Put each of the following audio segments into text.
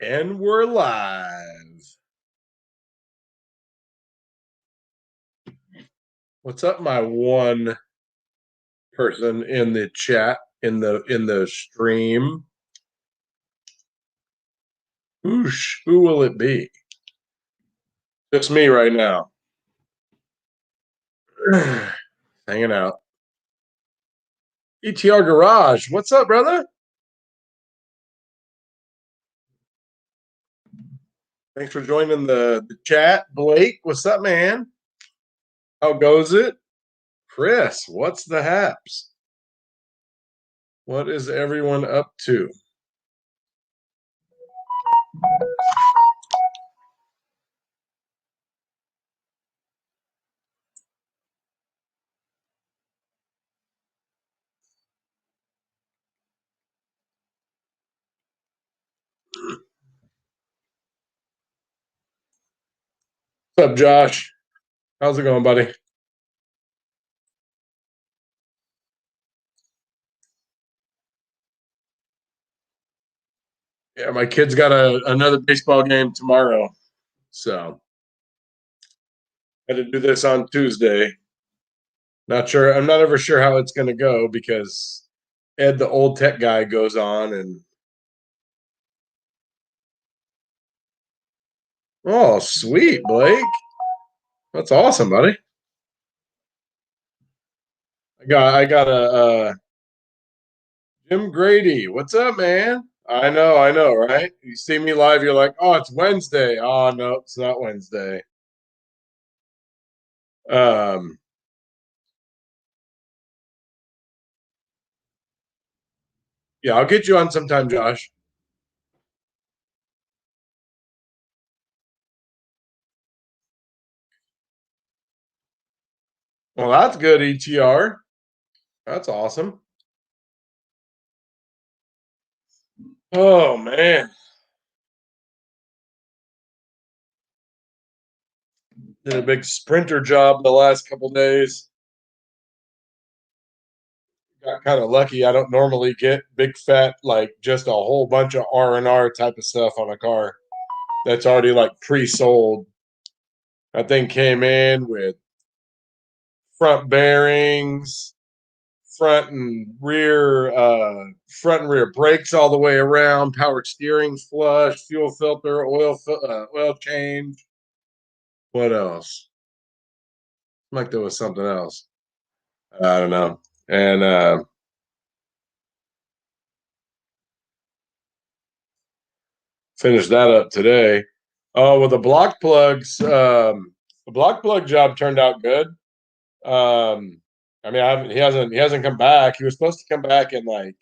And we're live. What's up, my one person in the chat in the stream? Who will it be? Just me right now. Hanging out. ETR Garage. What's up, brother? Thanks for joining the chat. Blake, what's up, man? How goes it? Chris, what's the haps? What is everyone up to? What's up, Josh? How's it going, buddy? Yeah, my kid's got another baseball game tomorrow, so I had to do this on Tuesday. Not sure. I'm not ever sure how it's going to go because Ed, the old tech guy, goes on and oh, sweet, Blake. That's awesome, buddy. I got a Jim Grady. What's up, man? I know, right? You see me live, you're like, oh, it's Wednesday. Oh no, it's not Wednesday. Um, yeah, I'll get you on sometime, Josh. Well, that's good, ETR. That's awesome. Oh man. Did a big sprinter job the last couple days. Got kind of lucky. I don't normally get big fat, like just a whole bunch of R&R type of stuff on a car that's already like pre-sold. That thing came in with front bearings, front and rear brakes all the way around, power steering, flush, fuel filter, oil change. What else? Like there was something else. I don't know. And finished that up today. Oh, well, the block plugs. The block plug job turned out good. I mean, he hasn't come back. He was supposed to come back in like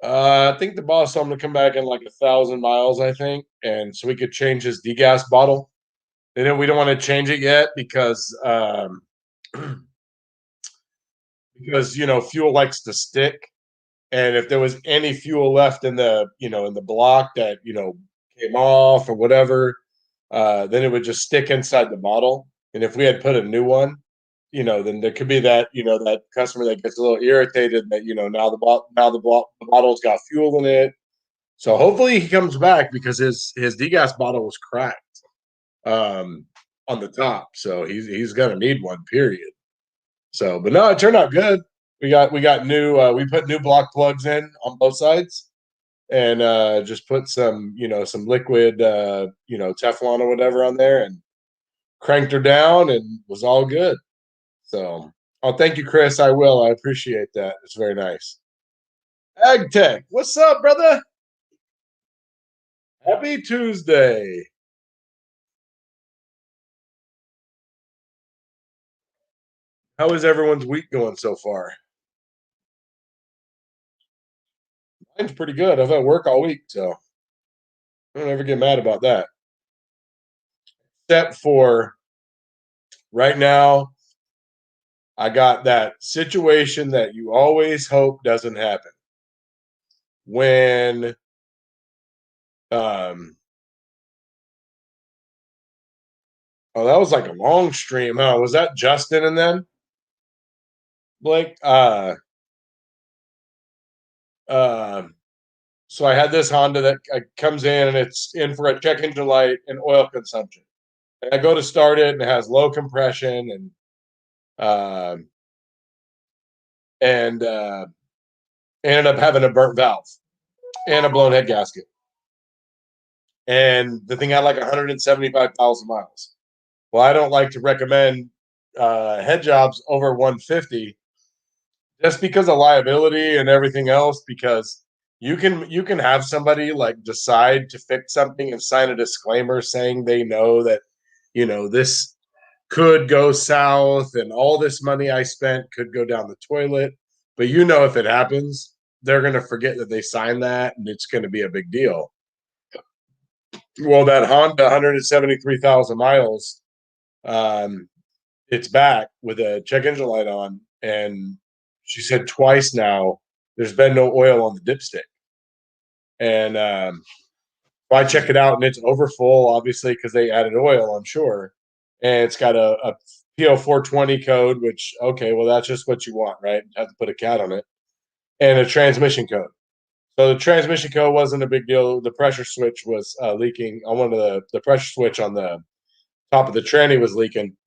I think the boss told him to come back in like 1,000 miles, I think, and so we could change his degas bottle. And we don't want to change it yet because fuel likes to stick, and if there was any fuel left in the block that came off or whatever, then it would just stick inside the bottle. And if we had put a new one, then there could be that customer that gets a little irritated that the bottle's got fuel in it. So hopefully he comes back because his degas bottle was cracked on the top, so he's gonna need one. Period. So, but no, it turned out good. We got new. We put new block plugs in on both sides, and just put some liquid Teflon or whatever on there, and cranked her down, and was all good. So, oh, thank you, Chris. I will. I appreciate that. It's very nice. Ag Tech, what's up, brother? Happy Tuesday. How is everyone's week going so far? Mine's pretty good. I've had work all week, so I don't ever get mad about that. Except for right now, I got that situation that you always hope doesn't happen. When oh, that was like a long stream, huh? Was that Justin and then Blake? Uh So I had this Honda that comes in and it's in for a check engine light and oil consumption. And I go to start it and it has low compression um, and ended up having a burnt valve and a blown head gasket. And the thing had like 175,000 miles. Well, I don't like to recommend head jobs over 150 just because of liability and everything else. Because you can have somebody like decide to fix something and sign a disclaimer saying they know that this could go south and all this money I spent could go down the toilet. But if it happens, they're going to forget that they signed that and it's going to be a big deal. Well, that Honda 173,000 miles, um, it's back with a check engine light on. And she said twice now there's been no oil on the dipstick. And I check it out and it's over full, obviously, because they added oil, I'm sure. And it's got a PO 420 code, which, okay, well, that's just what you want, right? Have to put a cat on it. And a transmission code. So the transmission code wasn't a big deal. The pressure switch was leaking on one of the pressure switch on the top of the tranny was leaking.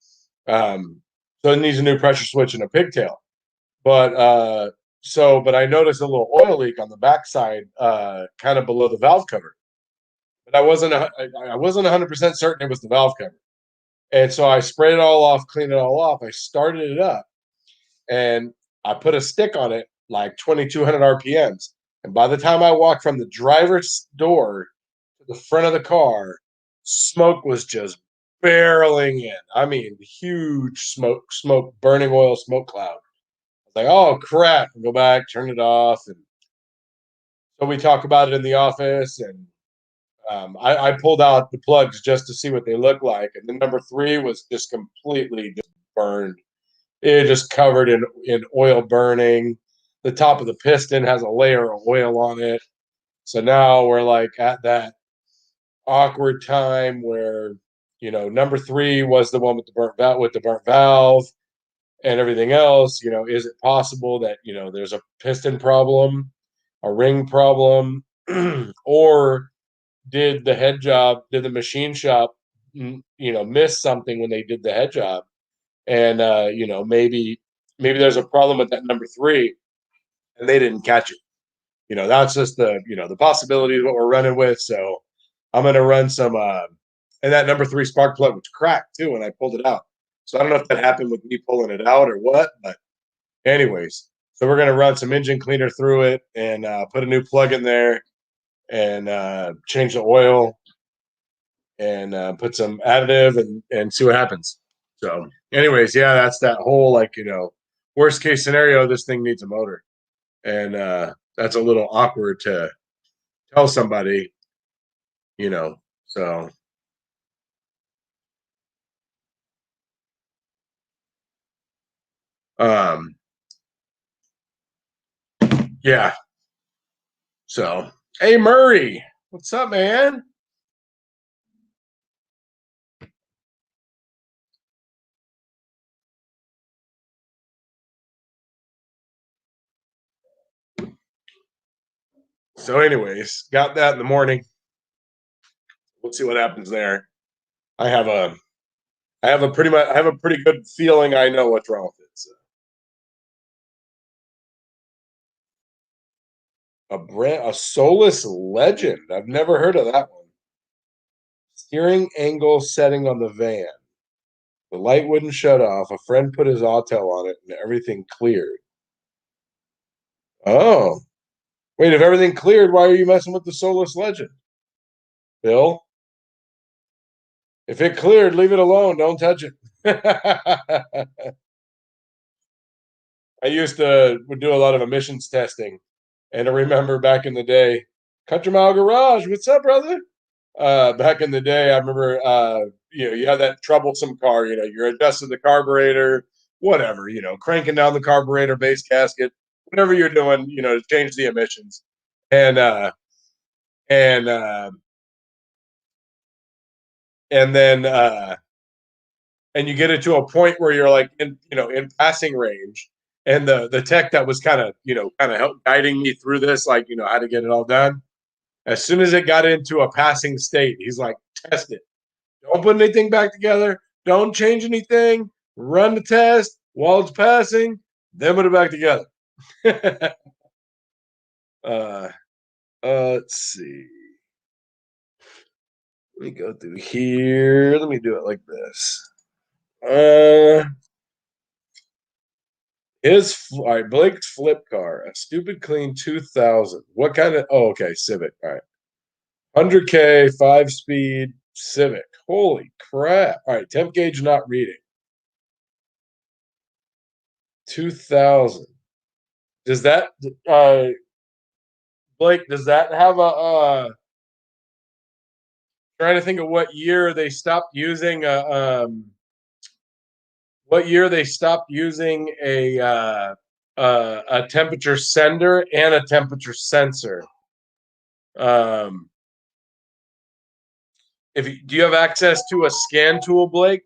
So it needs a new pressure switch and a pigtail. But I noticed a little oil leak on the backside, kind of below the valve cover. But I wasn't 100% certain it was the valve cover. And so I sprayed it all off, cleaned it all off. I started it up, and I put a stick on it, like 2,200 RPMs. And by the time I walked from the driver's door to the front of the car, smoke was just barreling in. I mean, huge smoke, burning oil smoke cloud. I was like, oh crap! Go back, turn it off, and so we talk about it in the office. And I pulled out the plugs just to see what they look like, and the number three was just completely just burned. It just covered in oil burning. The top of the piston has a layer of oil on it. So now we're like at that awkward time where number three was the one with the burnt valve and everything else. Is it possible that there's a piston problem, a ring problem, or did the machine shop miss something when they did the head job? And maybe there's a problem with that number three and they didn't catch it. That's just the possibility of what we're running with. So I'm going to run some and that number three spark plug was cracked too when I pulled it out. So I don't know if that happened with me pulling it out or what, but anyways, so we're going to run some engine cleaner through it and put a new plug in there and change the oil and put some additive and see what happens. So, anyways, yeah, that's that whole worst case scenario. This thing needs a motor, and that's a little awkward to tell somebody, So, um, yeah. So, hey Murray, what's up, man? So, anyways, got that in the morning. We'll see what happens there. I have a I have a pretty good feeling I know what's wrong with it. So. A Solus Legend. I've never heard of that one. Steering angle setting on the van. The light wouldn't shut off. A friend put his auto on it and everything cleared. Oh. Wait, if everything cleared, why are you messing with the Solus Legend? Bill? If it cleared, leave it alone. Don't touch it. I used to would do a lot of emissions testing. And I remember back in the day, Country Mile Garage, what's up, brother? Back in the day, I remember, you had that troublesome car, you're adjusting the carburetor, whatever, cranking down the carburetor base gasket, whatever you're doing, to change the emissions. And, and, uh, and then, and you get it to a point where you're like in passing range. And the tech that was kind of help guiding me through this, like, how to get it all done. As soon as it got into a passing state, he's like, test it. Don't put anything back together. Don't change anything. Run the test while it's passing. Then put it back together. uh, let's see. Let me go through here. Let me do it like this. All right, Blake's flip car, a stupid clean 2000. What kind of? Oh, okay, Civic. All right, 100K, 5-speed Civic. Holy crap! All right, temp gauge not reading. 2000. Does that Blake? Does that have a? Trying to think of what year they stopped using what year they stopped using a temperature sender and a temperature sensor. Um, do you have access to a scan tool, Blake?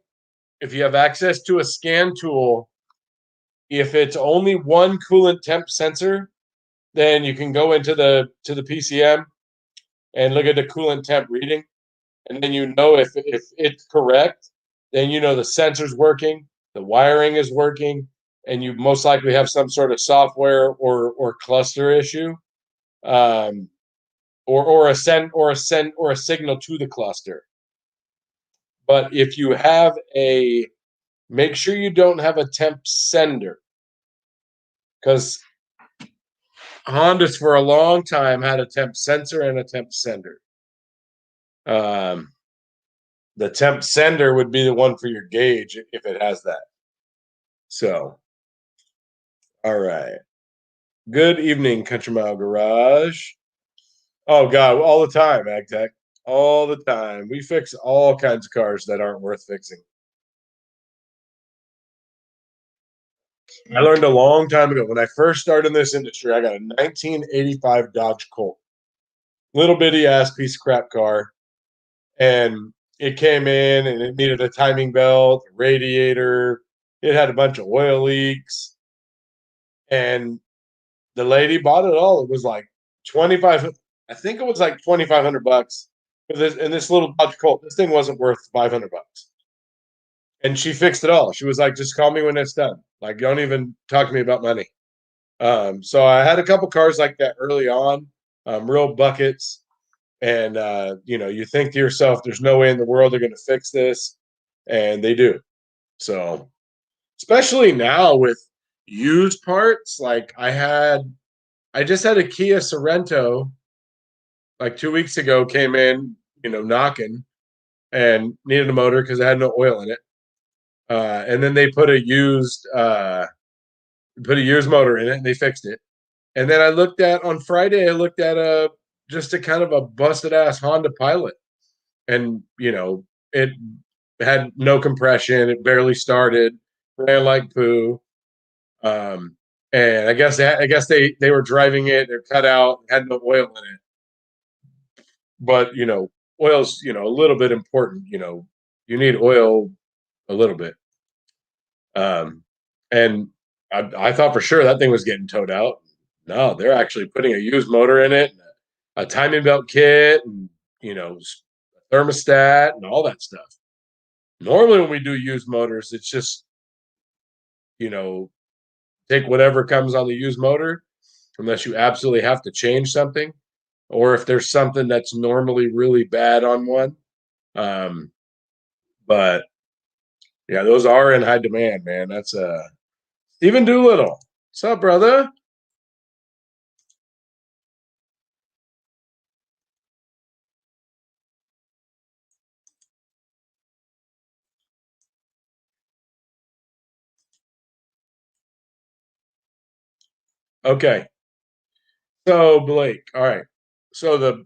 If you have access to a scan tool, if it's only one coolant temp sensor, then you can go into the PCM and look at the coolant temp reading, and then you know if it's correct, then you know the sensor's working, the wiring is working, and you most likely have some sort of software or cluster issue, or a signal to the cluster. But if you have make sure you don't have a temp sender, because Honda's for a long time had a temp sensor and a temp sender. The temp sender would be the one for your gauge if it has that. So, all right. Good evening, Country Mile Garage. Oh God, all the time, AgTech. All the time. We fix all kinds of cars that aren't worth fixing. I learned a long time ago when I first started in this industry. I got a 1985 Dodge Colt, little bitty ass piece of crap car, and it came in and it needed a timing belt, a radiator. It had a bunch of oil leaks, and the lady bought it all. It was like 25. I think it was like $2,500 for this. And this little Dodge Colt, this thing wasn't worth $500. And she fixed it all. She was like, "Just call me when it's done. Like, don't even talk to me about money." So I had a couple cars like that early on, real buckets. And you think to yourself, "There's no way in the world they're going to fix this," and they do. So, especially now with used parts, like I just had a Kia Sorento like 2 weeks ago, came in, knocking and needed a motor because it had no oil in it. And then they put a used motor in it and they fixed it. And then on Friday, I looked at just a kind of a busted ass Honda Pilot, and it had no compression, it barely started, ran like poo. And I guess they were driving it, they're cut out, had no oil in it. But oil's a little bit important. You need oil a little bit. And I thought for sure that thing was getting towed out. No, they're actually putting a used motor in it, a timing belt kit, and a thermostat and all that stuff. Normally, when we do used motors, it's just take whatever comes on the used motor, unless you absolutely have to change something, or if there's something that's normally really bad on one. But yeah, those are in high demand, man. That's Stephen Doolittle. What's up, brother? Okay. So Blake, all right. So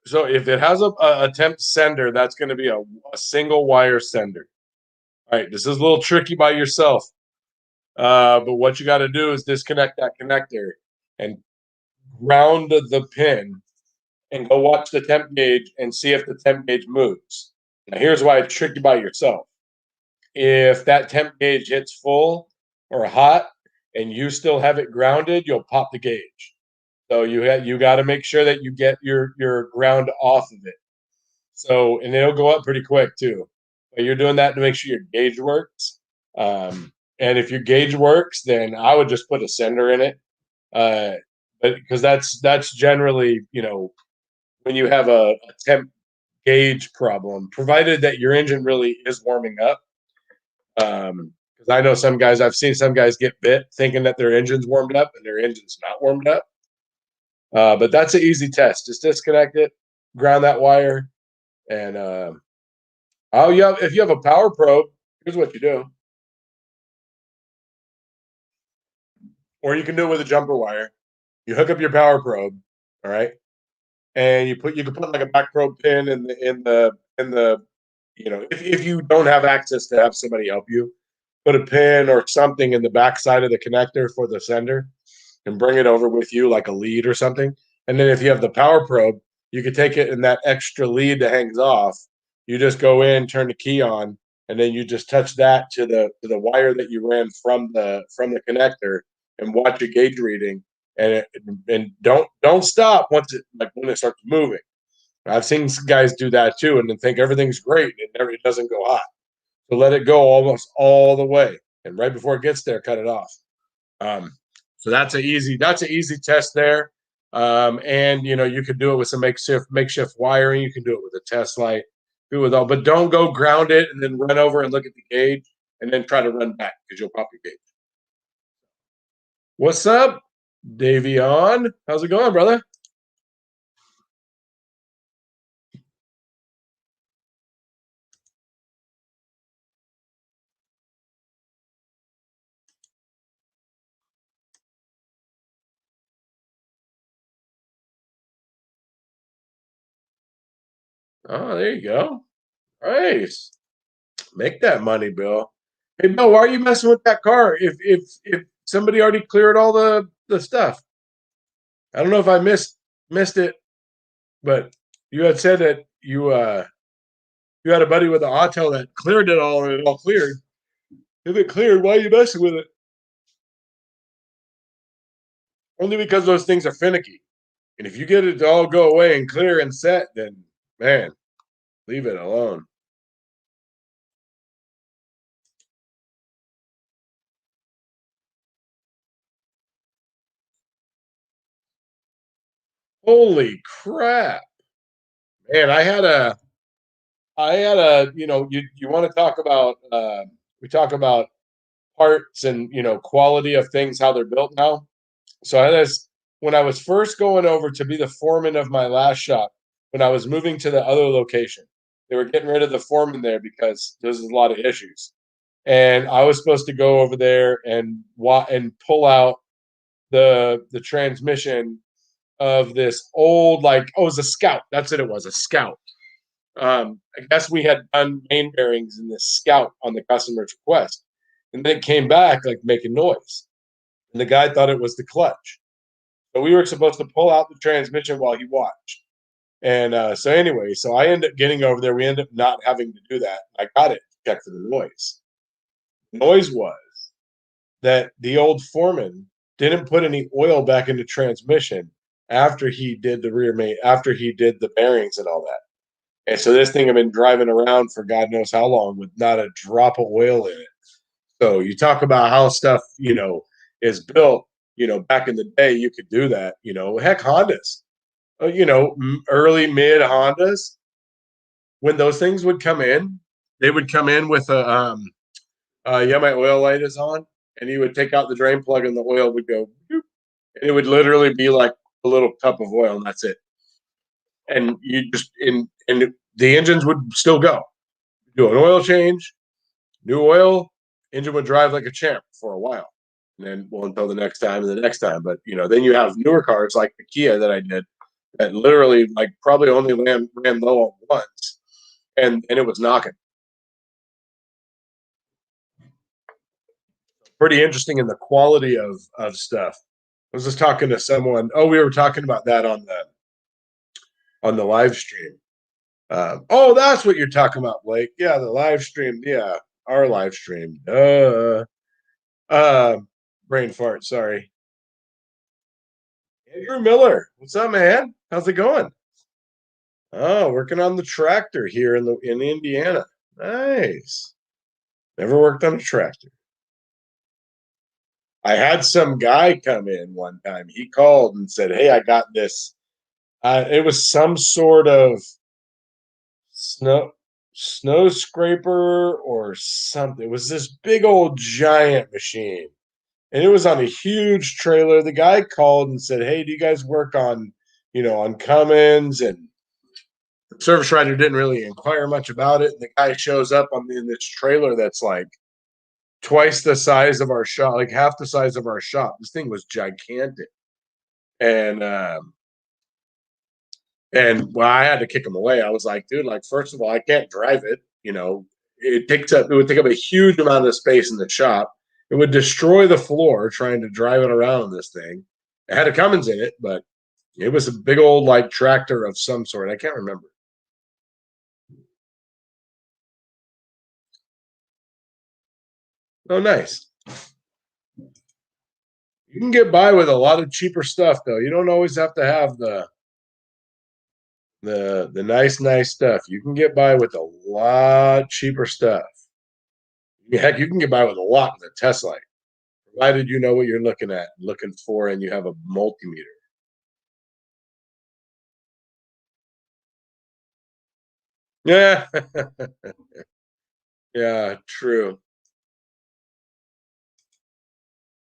So if it has a temp sender, that's going to be a single wire sender. All right. This is a little tricky by yourself. But what you got to do is disconnect that connector and ground the pin and go watch the temp gauge and see if the temp gauge moves. Now, here's why it's tricky by yourself. If that temp gauge hits full or hot and you still have it grounded, you'll pop the gauge. So you got to make sure that you get your ground off of it. So and it'll go up pretty quick too. But you're doing that to make sure your gauge works. And if your gauge works, then I would just put a sender in it. Uh, but because that's generally when you have a temp gauge problem, provided that your engine really is warming up. Because I know I've seen some guys get bit thinking that their engine's warmed up and their engine's not warmed up. But that's an easy test. Just disconnect it, ground that wire, and if you have a power probe, here's what you do. Or you can do it with a jumper wire. You hook up your power probe, all right, and you can put like a back probe pin in the if you don't have access to have somebody help you, put a pin or something in the back side of the connector for the sender and bring it over with you like a lead or something. And then if you have the power probe, you could take it in that extra lead that hangs off. You just go in, turn the key on, and then you just touch that to the wire that you ran from the connector and watch your gauge reading. And don't stop when it starts moving. I've seen guys do that too, and then think everything's great, and it doesn't go hot. So let it go almost all the way, and right before it gets there, cut it off. Um, so that's an easy test there. And you could do it with some makeshift wiring. You can do it with a test light. Do it with all, but don't go ground it and then run over and look at the gauge and then try to run back because you'll pop your gauge. What's up, Davion? How's it going, brother? Oh, there you go. Nice. Make that money, Bill. Hey, Bill, why are you messing with that car? If somebody already cleared all the stuff, I don't know if I missed it, but you had said that you had a buddy with an auto that cleared it all and it all cleared. If it cleared, why are you messing with it? Only because those things are finicky. And if you get it to all go away and clear and set, then man, leave it alone. Holy crap. Man, I had a you want to talk about we talk about parts and quality of things, how they're built now. So I had this when I was first going over to be the foreman of my last shop, when I was moving to the other location. They were getting rid of the foreman there because there's a lot of issues. And I was supposed to go over there and pull out the transmission of this old, like, oh, it was a Scout. That's what it was, a Scout. I guess we had done main bearings in this Scout on the customer's request. And then it came back like making noise. And the guy thought it was the clutch. So we were supposed to pull out the transmission while he watched. And so anyway, so I ended up getting over there. We ended up not having to do that. I got it checked for the noise. The noise was that the old foreman didn't put any oil back in the transmission after he did after he did the bearings and all that. And so this thing had been driving around for God knows how long with not a drop of oil in it. So you talk about how stuff, is built, back in the day, you could do that, heck, Hondas, early mid Hondas, when those things would come in, they would come in with yeah, my oil light is on. And you would take out the drain plug and the oil would go, and it would literally be like a little cup of oil and that's it. And and the engines would still go. Do an oil change, new oil, engine would drive like a champ for a while. And then, well, until the next time and the next time. But, then you have newer cars like the Kia that I did that literally, like, probably only ran low once. And it was knocking. Pretty interesting in the quality of stuff. I was just talking to someone. Oh, we were talking about that on the live stream. Oh, that's what you're talking about, Blake. Yeah, the live stream. Yeah, our live stream. Uh, brain fart. Sorry. Andrew Miller, what's up, man? How's it going? Oh, working on the tractor here in Indiana. Nice. Never worked on a tractor. I had some guy come in one time. He called and said, "Hey, I got this." It was some sort of snow snow scraper or something. It was this big old giant machine, and it was on a huge trailer. The guy called and said, "Hey, do you guys work on, on Cummins?" And the service writer didn't really inquire much about it. And the guy shows up in this trailer that's like twice the size of our shop, like half the size of our shop. This thing was gigantic, and well, I had to kick him away. I was like, dude, like first of all, I can't drive it. It would take up a huge amount of space in the shop. It would destroy the floor trying to drive it around in this thing. It had a Cummins in it, but it was a big old like tractor of some sort. I can't remember. Oh, nice. You can get by with a lot of cheaper stuff, though. You don't always have to have the nice stuff. You can get by with a lot cheaper stuff. Heck, you can get by with a lot with a Tesla, provided you know what you're looking for, and you have a multimeter. Yeah, yeah, true.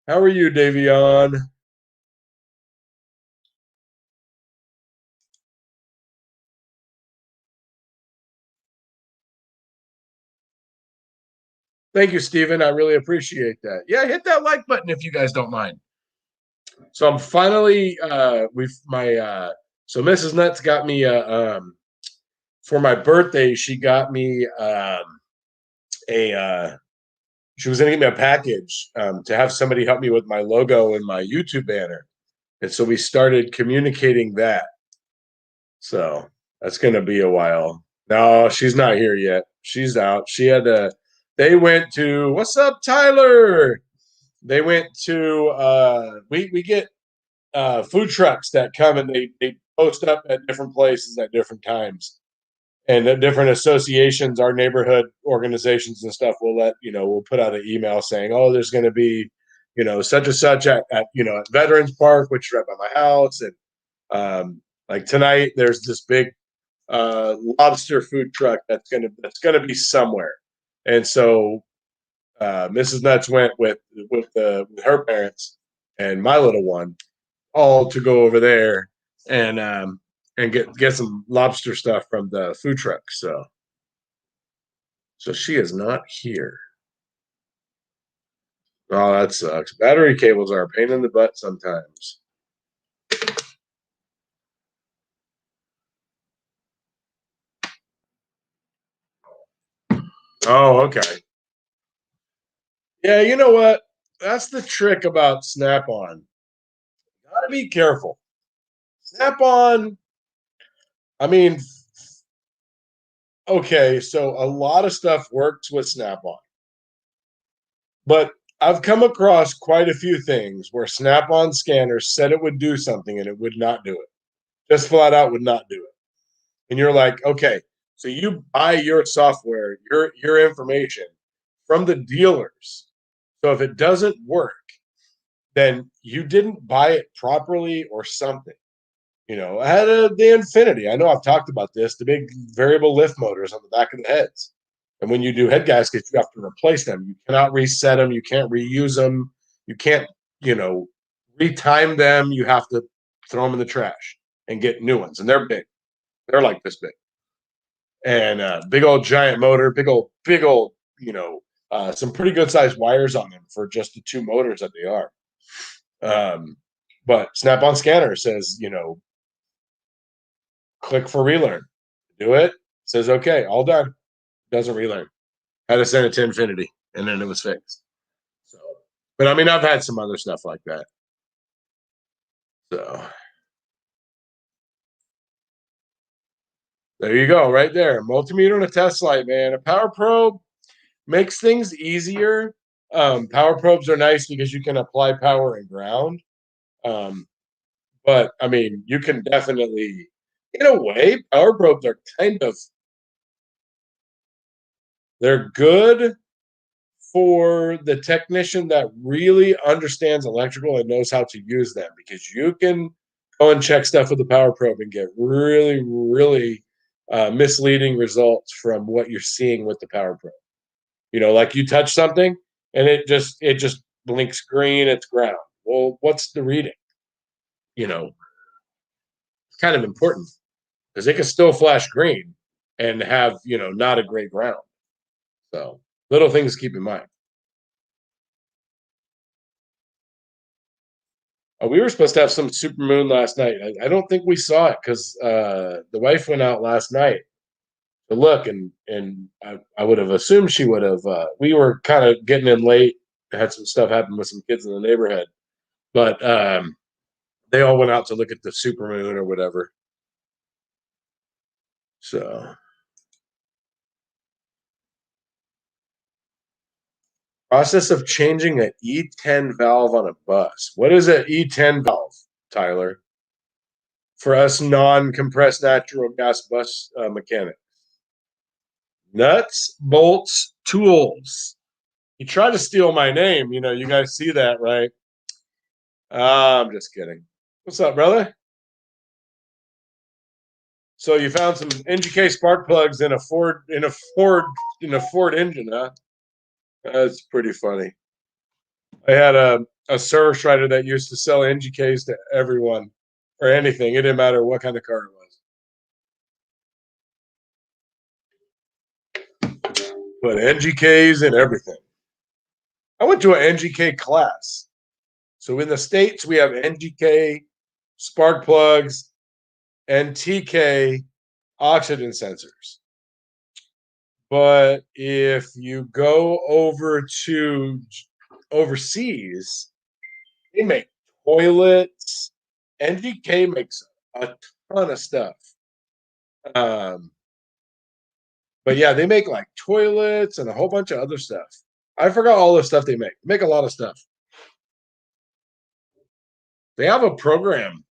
How are you, Davion? Thank you, Steven. I really appreciate that. Yeah, hit that like button if you guys don't mind. So I'm finally we've my so Mrs. Nuts got me for my birthday, she got me a she was gonna get me a package to have somebody help me with my logo and my YouTube banner. And so we started communicating that. So that's gonna be a while. No, she's not here yet. She's out. She had to they went to what's up, Tyler? They went to we get food trucks that come and they post up at different places at different times. And the different associations, our neighborhood organizations and stuff will we'll put out an email saying, oh, there's going to be, such and such at Veterans Park, which is right by my house. And like tonight, there's this big lobster food truck that's gonna be somewhere. And so Mrs. Nuts went with her parents and my little one all to go over there and get some lobster stuff from the food truck. So she is not here. Oh, that sucks. Battery cables are a pain in the butt sometimes. Oh, okay. Yeah, you know what? That's the trick about Snap-on. Gotta be careful. Snap-on, I mean, okay, so a lot of stuff works with Snap-on, but I've come across quite a few things where Snap-on scanners said it would do something and it would not do it. Just flat out would not do it. And you're like, okay, so you buy your software, your information from the dealers. So if it doesn't work, then you didn't buy it properly or something. I had the Infinity. I know I've talked about this, the big variable lift motors on the back of the heads. And when you do head gaskets, you have to replace them. You cannot reset them. You can't reuse them. You can't, retime them. You have to throw them in the trash and get new ones. And they're big. They're like this big. And big old giant motor, big old, some pretty good sized wires on them for just the two motors that they are. But Snap on Scanner says, click for relearn. Do it. Says, okay, all done. Doesn't relearn. Had to send it to Infinity, and then it was fixed. So, but I mean, I've had some other stuff like that. So there you go, right there. Multimeter and a test light, man. A power probe makes things easier. Power probes are nice because you can apply power and ground. Um, But I mean, you can definitely, in a way, power probes are kind of they're good for the technician that really understands electrical and knows how to use them because you can go and check stuff with the power probe and get really, really misleading results from what you're seeing with the power probe. Like you touch something and it just blinks green, it's ground. Well, what's the reading? You know, it's kind of important because it can still flash green and have, not a great ground. So little things to keep in mind. We were supposed to have some super moon last night. I don't think we saw it because the wife went out last night to look, and I would have assumed she would have. We were kind of getting in late. Had some stuff happen with some kids in the neighborhood, but they all went out to look at the super moon or whatever. So, process of changing an E10 valve on a bus. What is an E10 valve, Tyler? For us non-compressed natural gas bus mechanics. Nuts, bolts, tools. He tried to steal my name. You guys see that, right? I'm just kidding. What's up, brother? So you found some NGK spark plugs in a Ford engine, huh? That's pretty funny. I had a service writer that used to sell NGKs to everyone or anything. It didn't matter what kind of car it was. But NGKs and everything. I went to an NGK class. So in the States, we have NGK, spark plugs, and TK oxygen sensors. But if you go over to overseas, they make toilets. NGK makes a ton of stuff. Um, but yeah, they make like toilets and a whole bunch of other stuff. I forgot all the stuff they make. They make a lot of stuff. They have a program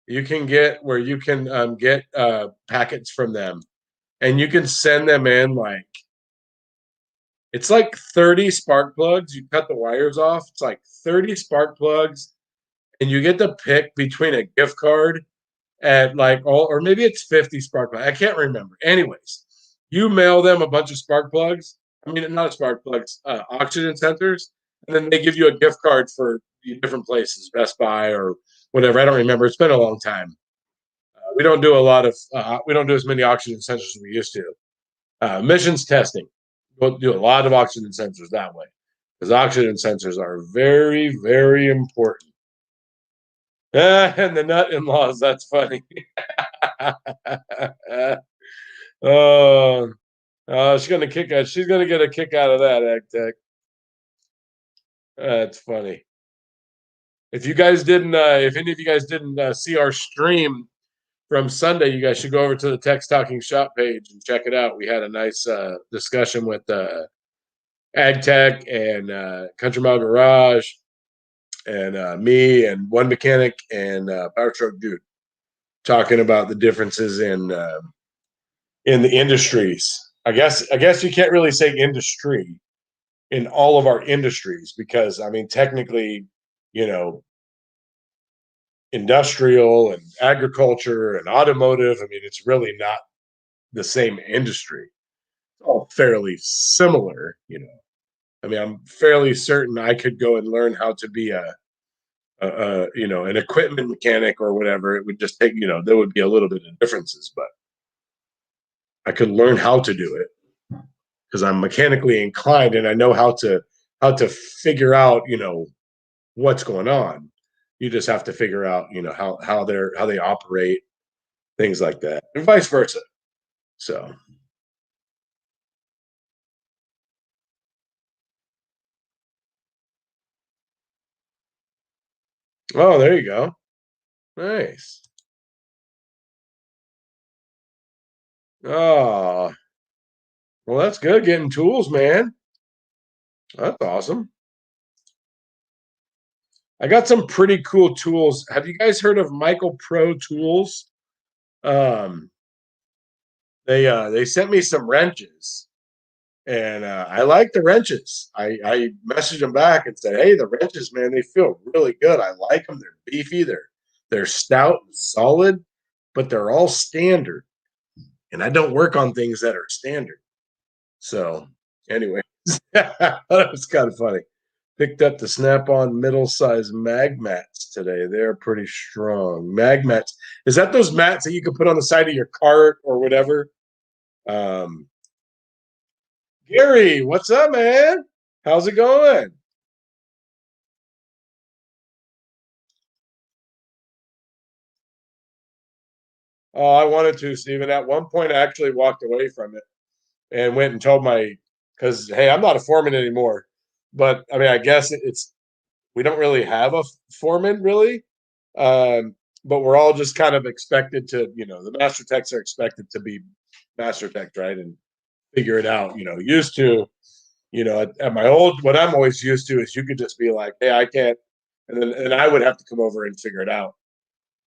you can get where you can get packets from them and you can send them in like it's like 30 spark plugs. You cut the wires off. It's like 30 spark plugs, and you get to pick between a gift card at like all, or maybe it's 50 spark plugs. I can't remember. Anyways, you mail them a bunch of spark plugs. I mean, not spark plugs, oxygen sensors, and then they give you a gift card for different places, Best Buy or whatever. I don't remember. It's been a long time. We don't do as many oxygen sensors as we used to. Emissions testing. We'll do a lot of oxygen sensors that way because oxygen sensors are very, very important. And the nut in-laws, that's funny. Oh, she's gonna get a kick out of that, Ag Tech. That's funny. If any of you guys didn't see our stream from Sunday, you guys should go over to the Text Talking Shop page and check it out. We had a nice discussion with Ag Tech and Country Mile Garage and me and one mechanic and Power Truck Dude talking about the differences in the industries. I guess you can't really say industry in all of our industries because I mean technically, you know, industrial and agriculture and automotive. I mean, it's really not the same industry. It's all fairly similar. I mean, I'm fairly certain I could go and learn how to be an equipment mechanic or whatever. It would just take, there would be a little bit of differences, but I could learn how to do it because I'm mechanically inclined and I know how to figure out, what's going on. You just have to figure out, how they operate, things like that, and vice versa. So, oh, there you go. Nice. Oh, well, that's good. Getting tools, man. That's awesome. I got some pretty cool tools. Have you guys heard of Michael Pro Tools? Um, they sent me some wrenches, and I like the wrenches. I messaged them back and said, "Hey, the wrenches, man, they feel really good. I like them. They're beefy. They're stout and solid, but they're all standard. And I don't work on things that are standard. So anyway, that was kind of funny. Picked up the Snap-on middle-size mag mats today. They're pretty strong. Mag mats. Is that those mats that you can put on the side of your cart or whatever? Um, Gary, what's up, man? How's it going? Oh, I wanted to, Stephen. At one point, I actually walked away from it and went and told my, because hey, I'm not a foreman anymore. But I mean, I guess it's we don't really have a foreman really, but we're all just kind of expected to, the master techs are expected to be master techs, right, and figure it out. Used to, at my old, what I'm always used to is you could just be like, hey, I can't, and I would have to come over and figure it out.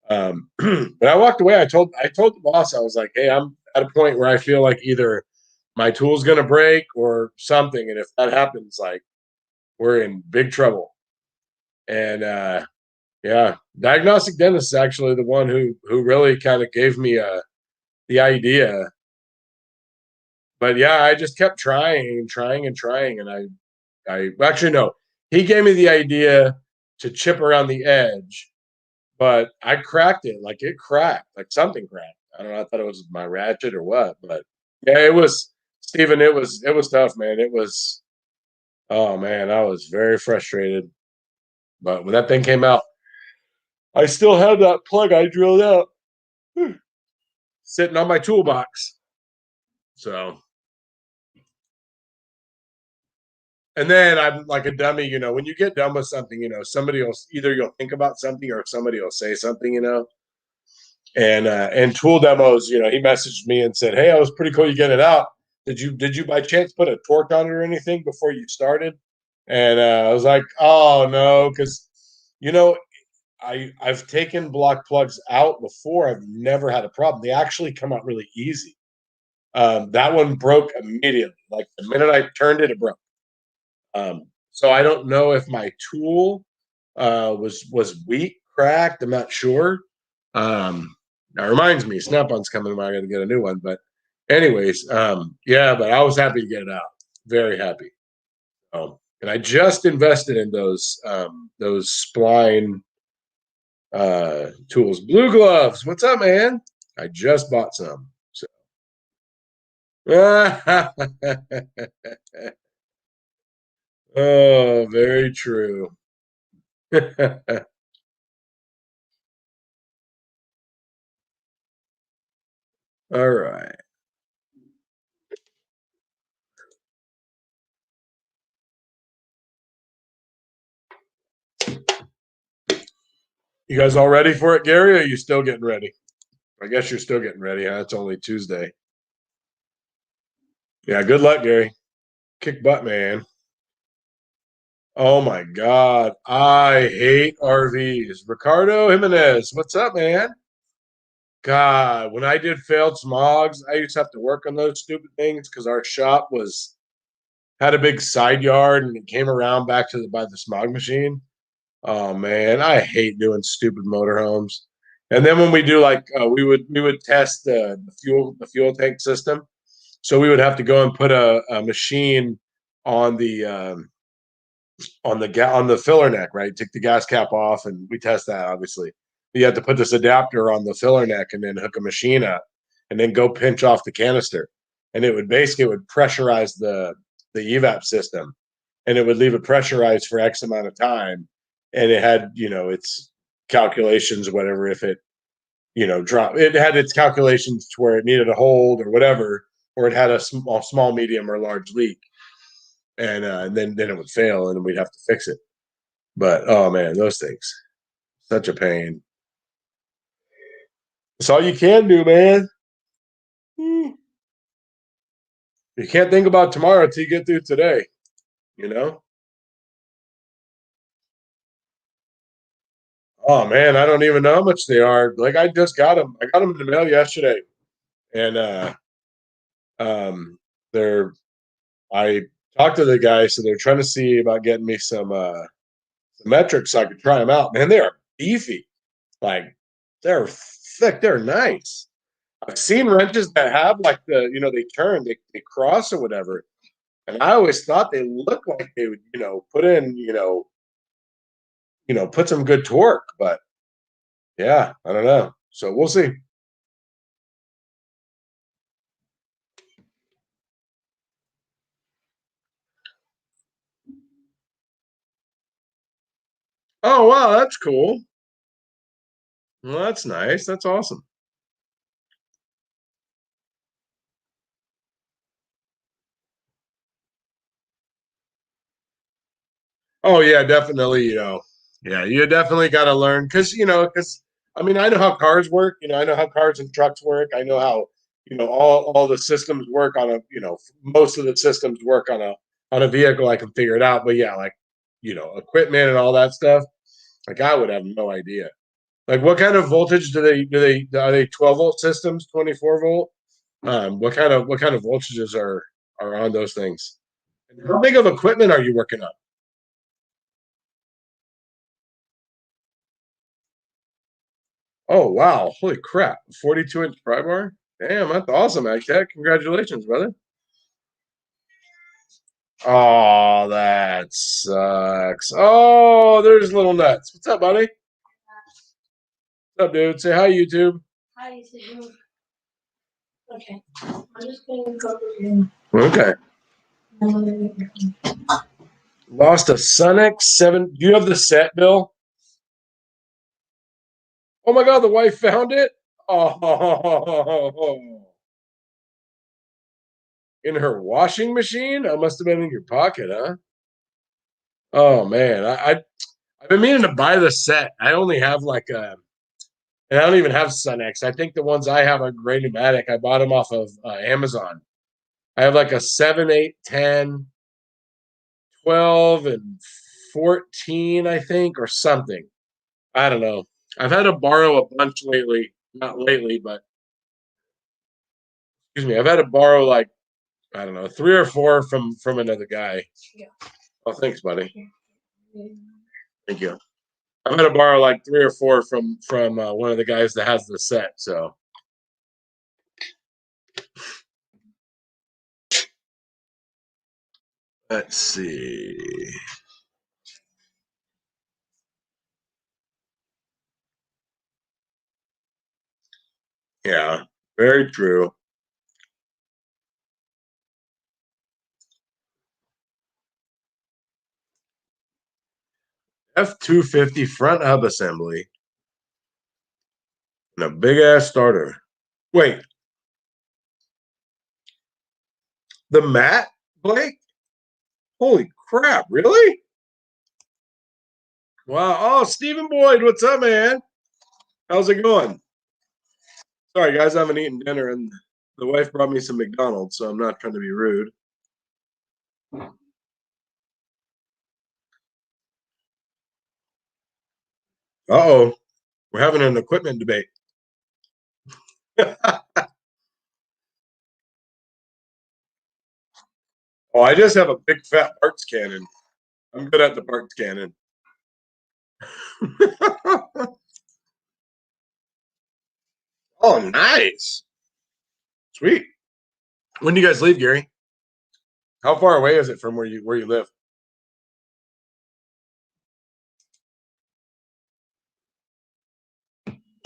But I walked away. I told the boss, I was like, hey, I'm at a point where I feel like either my tool's gonna break or something, and if that happens, like we're in big trouble. And yeah, diagnostic dentist is actually the one who really kind of gave me the idea. But yeah, I just kept trying and trying and trying, and I actually no, he gave me the idea to chip around the edge, but I cracked it, like it cracked, like something cracked. I don't know. I thought it was my ratchet or what, but yeah, it was Stephen. It was tough, man. It was. Oh man, I was very frustrated. But when that thing came out, I still had that plug I drilled out sitting on my toolbox. So, and then I'm like a dummy, when you get done with something, somebody else either you'll think about something or somebody will say something, and tool demos, he messaged me and said, "Hey, I was pretty cool you get it out. Did you by chance put a torque on it or anything before you started?" And I was like, "Oh no, because you know I've taken block plugs out before. I've never had a problem. They actually come out really easy. That one broke immediately. Like the minute I turned it, it broke. So I don't know if my tool was weak, cracked. I'm not sure. That reminds me, Snap-on's coming. I got to get a new one. But anyways, yeah. But I was happy to get it out. Very happy. And I just invested in those spline tools. Blue gloves. What's up, man? I just bought some. So. Oh, very true. All right. You guys all ready for it, Gary? Or are you still getting ready? I guess you're still getting ready. Huh? It's only Tuesday. Yeah, good luck, Gary. Kick butt, man. Oh my God. I hate RVs. Ricardo Jimenez, what's up, man? God, when I did failed smogs, I used to have to work on those stupid things because our shop had a big side yard and it came around back to by the smog machine. Oh man, I hate doing stupid motorhomes. And then when we do like we would test the fuel tank system. So we would have to go and put a machine on the filler neck, right? Take the gas cap off, and we test that obviously. You have to put this adapter on the filler neck and then hook a machine up, and then go pinch off the canister, and it would pressurize the evap system, and it would leave it pressurized for X amount of time, and it had its calculations, whatever. If it drop, it had its calculations to where it needed a hold or whatever, or it had a small, medium, or large leak, and then it would fail, and we'd have to fix it. But oh man, those things, such a pain. It's all you can do, man. You can't think about tomorrow until you get through today. You know. Oh man, I don't even know how much they are. Like I just got them. I got them in the mail yesterday, and um, they're. I talked to the guy, so they're trying to see about getting me some metrics so I could try them out. Man, they are beefy. Like they're thick. They're nice. I've seen wrenches that have like they turn, they cross or whatever, and I always thought they looked like they would put in put some good torque, but yeah, I don't know. So we'll see. Oh wow, that's cool. Well, that's nice. That's awesome. Oh yeah, definitely. Yeah, you definitely got to learn because I mean I know how cars work. I know how cars and trucks work. I know how all the systems work on a most of the systems work on a vehicle. I can figure it out. But yeah, like equipment and all that stuff. Like I would have no idea. Like what kind of voltage do they are they 12-volt systems, 24-volt? What kind of voltages are on those things? How big of equipment are you working on? Oh wow, holy crap. 42-inch pry bar? Damn, that's awesome, Tech. Congratulations, brother. Oh, that sucks. Oh, there's little nuts. What's up, buddy? What's up, dude? Say hi, YouTube. Hi, YouTube. Okay. I'm just gonna go in. Okay. Lost a Sunex 7. Do you have the set, Bill? Oh my god, the wife found it? Oh, in her washing machine? I must have been in your pocket, huh? Oh man, I've been meaning to buy the set. I only have and I don't even have Sunex. I think the ones I have are Gray Pneumatic. I bought them off of Amazon. I have like a 7, 8, 10, 12, and 14, I think, or something. I don't know. I've had to borrow a bunch lately. Not lately, but excuse me. I've had to borrow like I don't know 3 or 4 from another guy. Yeah. Oh, thanks, buddy. Thank you. I'm gonna borrow like 3 or 4 from one of the guys that has the set. So let's see. Yeah, very true. F-250 front hub assembly and a big ass starter. Wait, the mat, Blake? Holy crap! Really? Wow. Oh, Stephen Boyd, what's up, man? How's it going? Sorry, guys, I haven't eaten dinner, and the wife brought me some McDonald's, so I'm not trying to be rude. Oh, we're having an equipment debate. Oh, I just have a big fat parts cannon. I'm good at the parts cannon. Oh, nice. Sweet. When do you guys leave, Gary? How far away is it from where you live?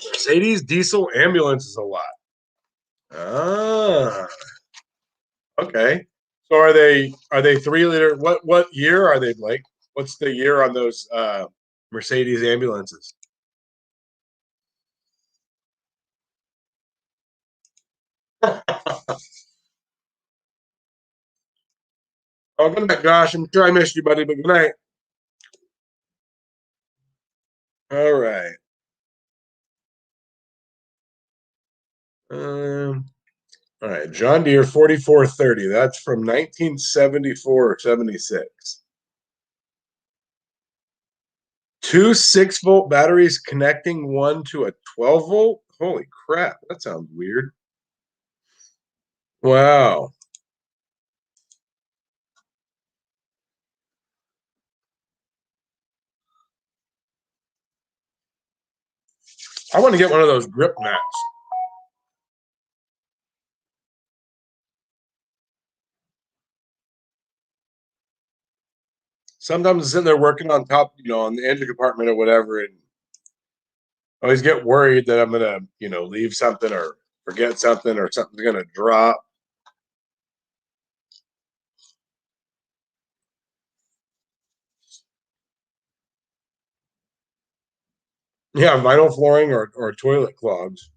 Mercedes diesel ambulance is a lot. Ah, okay. So are they 3 liter? What year are they, Blake? What's the year on those Mercedes ambulances? Oh, good night, Josh. I'm sure I missed you, buddy, but good night. All right. Um, all right. John Deere 4430. That's from 1974 or 76. Two 6-volt batteries connecting one to a 12-volt. Holy crap, that sounds weird. Wow. I want to get one of those grip mats. Sometimes I'm sitting there working on top, on the engine compartment or whatever, and I always get worried that I'm gonna, leave something or forget something or something's gonna drop. Yeah, vinyl flooring or toilet clogs.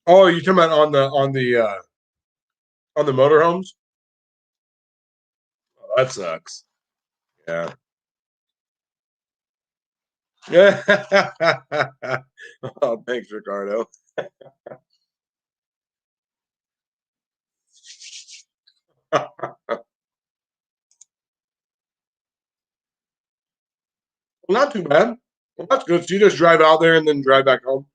Oh, you talking about on the motorhomes? Oh, that sucks. Yeah. Yeah. Oh, thanks, Ricardo. Well, not too bad. Well, that's good. So you just drive out there and then drive back home.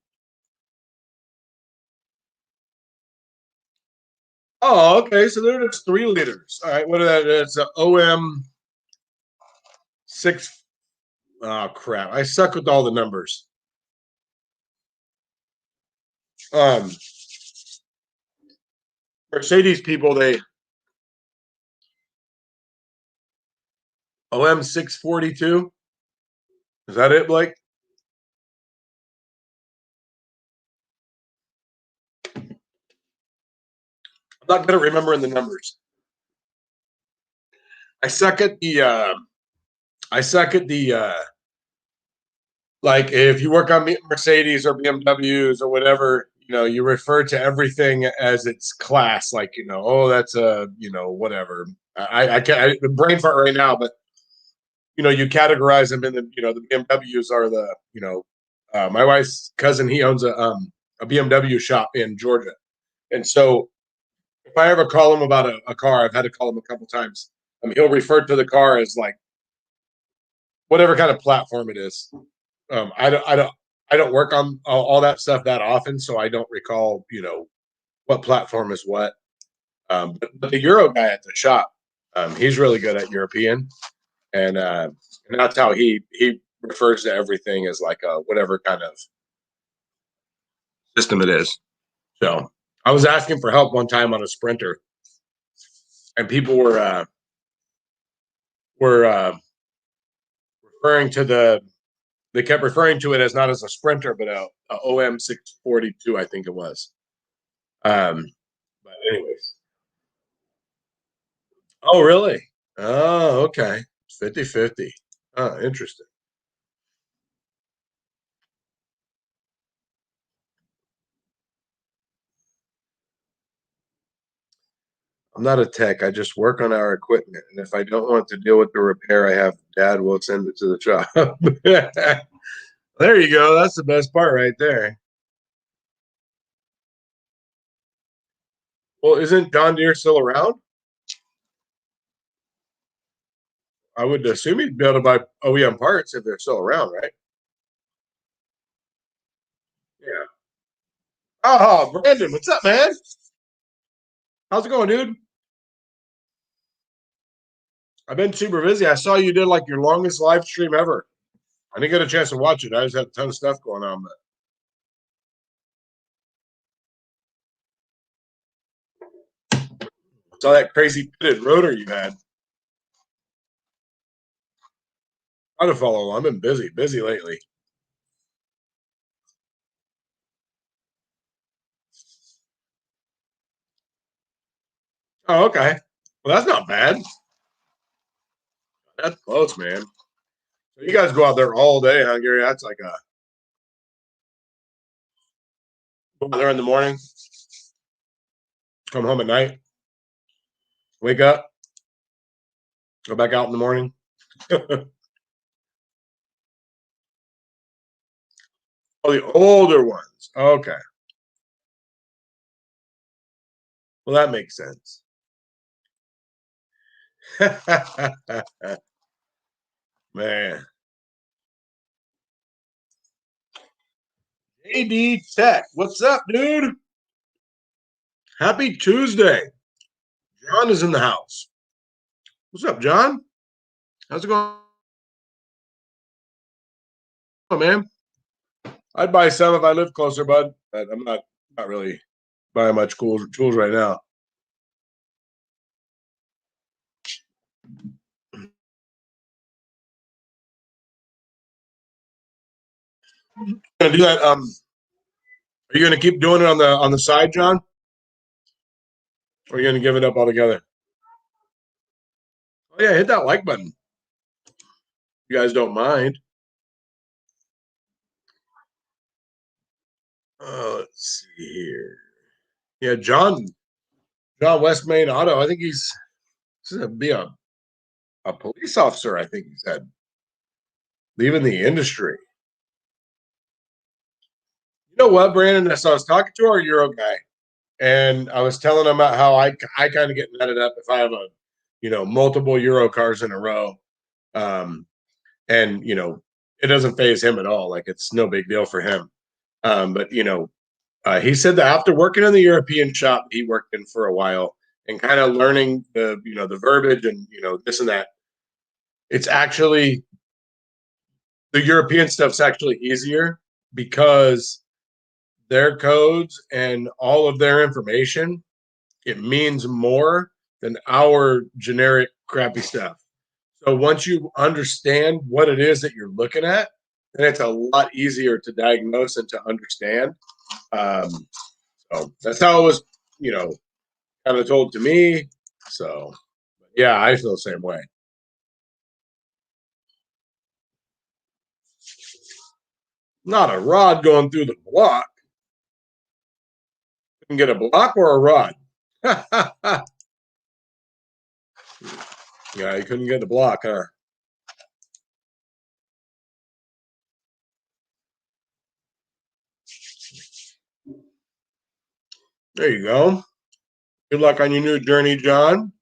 Oh, okay. So there it's 3 liters. All right. What is that? It's a OM six. Oh crap! I suck with all the numbers. Um, Mercedes people, they OM 642. Is that it, Blake? I'm not good at remembering the numbers. I suck at the. I suck at the. Like if you work on Mercedes or BMWs or whatever, you refer to everything as its class. Like oh, that's a whatever. I can't brain fart right now, but you categorize them in the BMWs are the my wife's cousin. He owns a BMW shop in Georgia, and so if I ever call him about a car, I've had to call him a couple times. He'll refer to the car as like whatever kind of platform it is. I don't work on all that stuff that often, so I don't recall what platform is what. But the Euro guy at the shop, he's really good at European, and that's how he refers to everything as like a whatever kind of system it is. So I was asking for help one time on a Sprinter, and people were referring to they kept referring to it as not as a Sprinter, but a OM 642, I think it was. Um, but anyways, oh really? Oh, okay, 50-50. Oh, interesting. I'm not a tech. I just work on our equipment, and if I don't want to deal with the repair, I have Dad will send it to the shop. There you go. That's the best part right there. Well, isn't John Deere still around? I would assume he'd be able to buy OEM parts if they're still around, right? Yeah. Oh, Brandon, what's up, man? How's it going, dude? I've been super busy. I saw you did like your longest live stream ever. I didn't get a chance to watch it. I just had a ton of stuff going on, but I saw that crazy pitted rotor you had. I'd have followed along. I've been busy lately. Oh, okay. Well, that's not bad. That's close, man. So you guys go out there all day, huh, Gary? That's like go out there in the morning, come home at night, wake up, go back out in the morning. Oh, the older ones. Okay. Well, that makes sense. Man. AD Tech. What's up, dude? Happy Tuesday. John is in the house. What's up, John? How's it going, man? I'd buy some if I lived closer, bud, but I'm not really buying much cool tools right now. Gonna do that. Are you gonna keep doing it on the side, John? Or are you gonna give it up altogether? Oh yeah, hit that like button. If you guys don't mind. Let's see here. Yeah, John West Main Auto. I think he's gonna be a police officer. I think he said leaving the industry. You know what, Brandon? So I was talking to our Euro guy, and I was telling him about how I kind of get netted up if I have multiple Euro cars in a row, um, and it doesn't phase him at all. Like it's no big deal for him. But he said that after working in the European shop he worked in for a while and kind of learning the verbiage and this and that, it's actually the European stuff's actually easier because their codes and all of their information, it means more than our generic crappy stuff. So once you understand what it is that you're looking at, then it's a lot easier to diagnose and to understand. So that's how it was, kind of told to me. So yeah, I feel the same way. Not a rod going through the block. You can get a block or a rod. Yeah, you couldn't get the block, huh? There you go. Good luck on your new journey, John.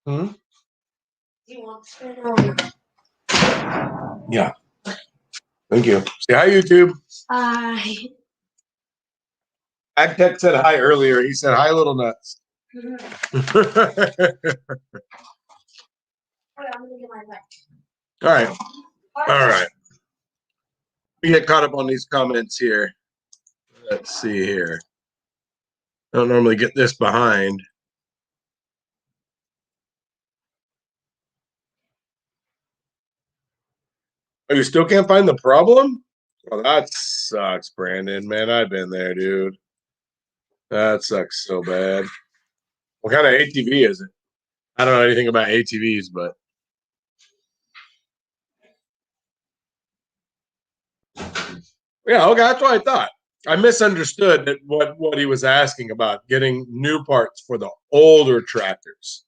Hmm? Yeah. Thank you. Say hi, YouTube. Hi. AgTech said hi earlier. He said hi, little nuts. All right. All right. We get caught up on these comments here. Let's see here. I don't normally get this behind. Oh, you still can't find the problem? Well, that sucks, Brandon. Man, I've been there, dude. That sucks so bad. What kind of ATV is it? I don't know anything about ATVs, but yeah, okay, that's what I thought. I misunderstood that what he was asking about getting new parts for the older tractors.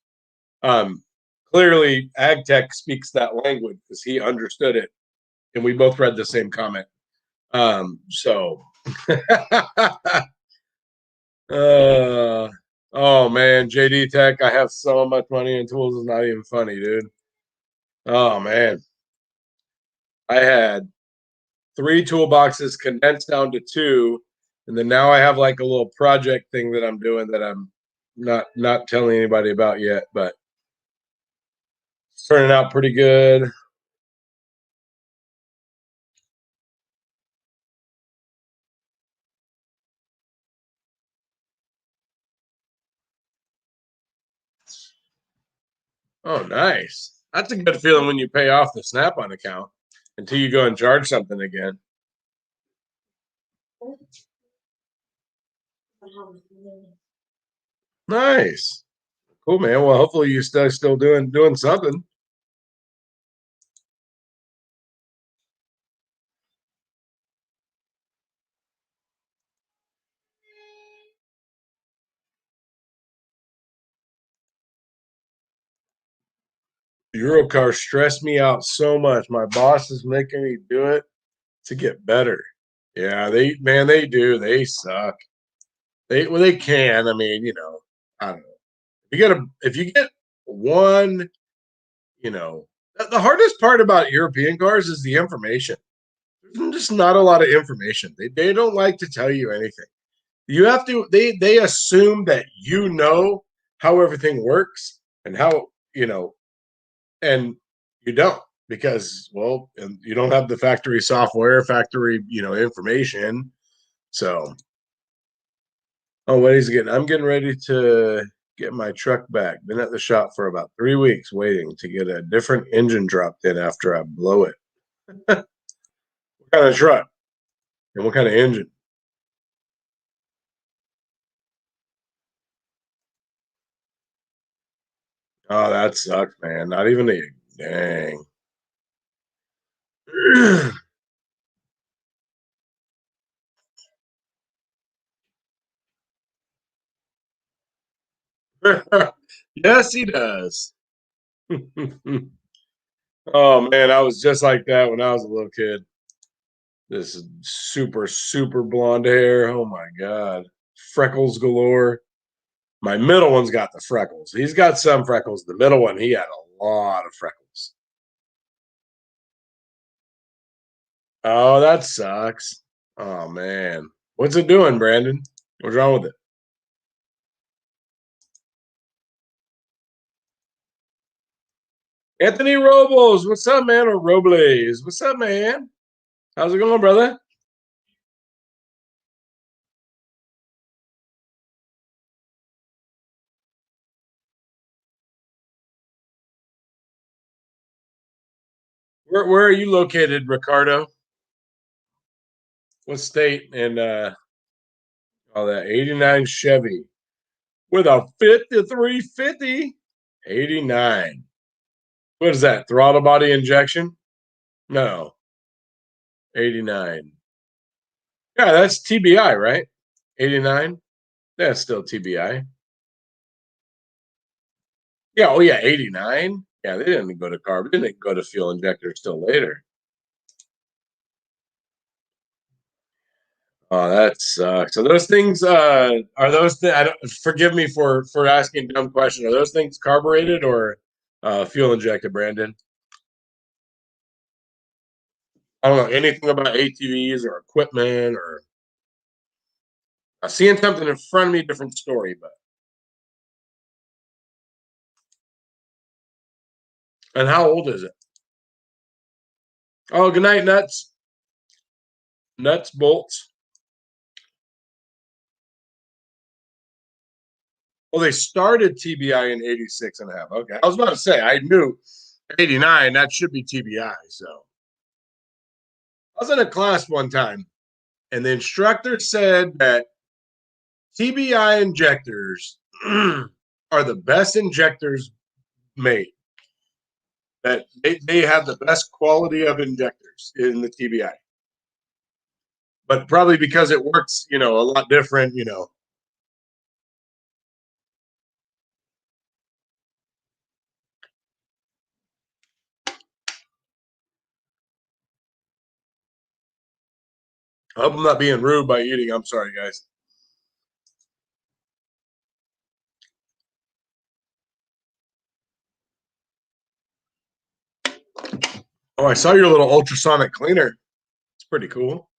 Um, Clearly, AgTech speaks that language because he understood it, and we both read the same comment. So, oh man, JD Tech, I have so much money in tools. It's not even funny, dude. Oh man, I had 3 toolboxes condensed down to 2, and then now I have like a little project thing that I'm doing that I'm not telling anybody about yet, but it's turning out pretty good. Oh, nice. That's a good feeling when you pay off the Snap-on account until you go and charge something again. Nice. Cool, man. Well, hopefully you still doing something. Eurocar stressed me out so much. My boss is making me do it to get better. Yeah, they do. They suck. They can. I mean, I don't know. if you get one, you know, the hardest part about European cars is the information. There's just not a lot of information. They don't like to tell you anything. You have to they assume that you know how everything works and how, and you don't, because well, and you don't have the factory software, factory, information. So, oh, what he's getting, I'm getting ready to get my truck back. Been at the shop for about 3 weeks waiting to get a different engine dropped in after I blow it. What kind of truck and what kind of engine? Oh, that sucks, man. Not even a dang. Yes, he does. Oh man, I was just like that when I was a little kid. This super, super blonde hair. Oh my God. Freckles galore. My middle one's got the freckles. He's got some freckles. The middle one, he had a lot of freckles. Oh, that sucks. Oh man. What's it doing, Brandon? What's wrong with it? Anthony Robles, what's up, man? Or Robles, what's up, man? How's it going, brother? Where are you located, Ricardo? What state? And oh, that 89 Chevy with a 5350. 89. What is that? Throttle body injection? No, 89. Yeah, that's TBI, right? 89. That's still TBI. Yeah, oh yeah, 89. Yeah, they didn't go to carb. They didn't go to fuel injectors till later. Oh, that sucks. So those things are those I don't, forgive me for asking a dumb question. Are those things carbureted or fuel injected, Brandon? I don't know anything about ATVs or equipment or seeing something in front of me, different story. But and how old is it? Oh, good night, nuts, nuts, bolts. Well, they started TBI in 86 and a half. Okay, I was about to say I knew 89. That should be TBI. So I was in a class one time, and the instructor said that TBI injectors are the best injectors made. That they have the best quality of injectors in the TBI, but probably because it works, a lot different. I hope I'm not being rude by eating. I'm sorry, guys. Oh, I saw your little ultrasonic cleaner. It's pretty cool.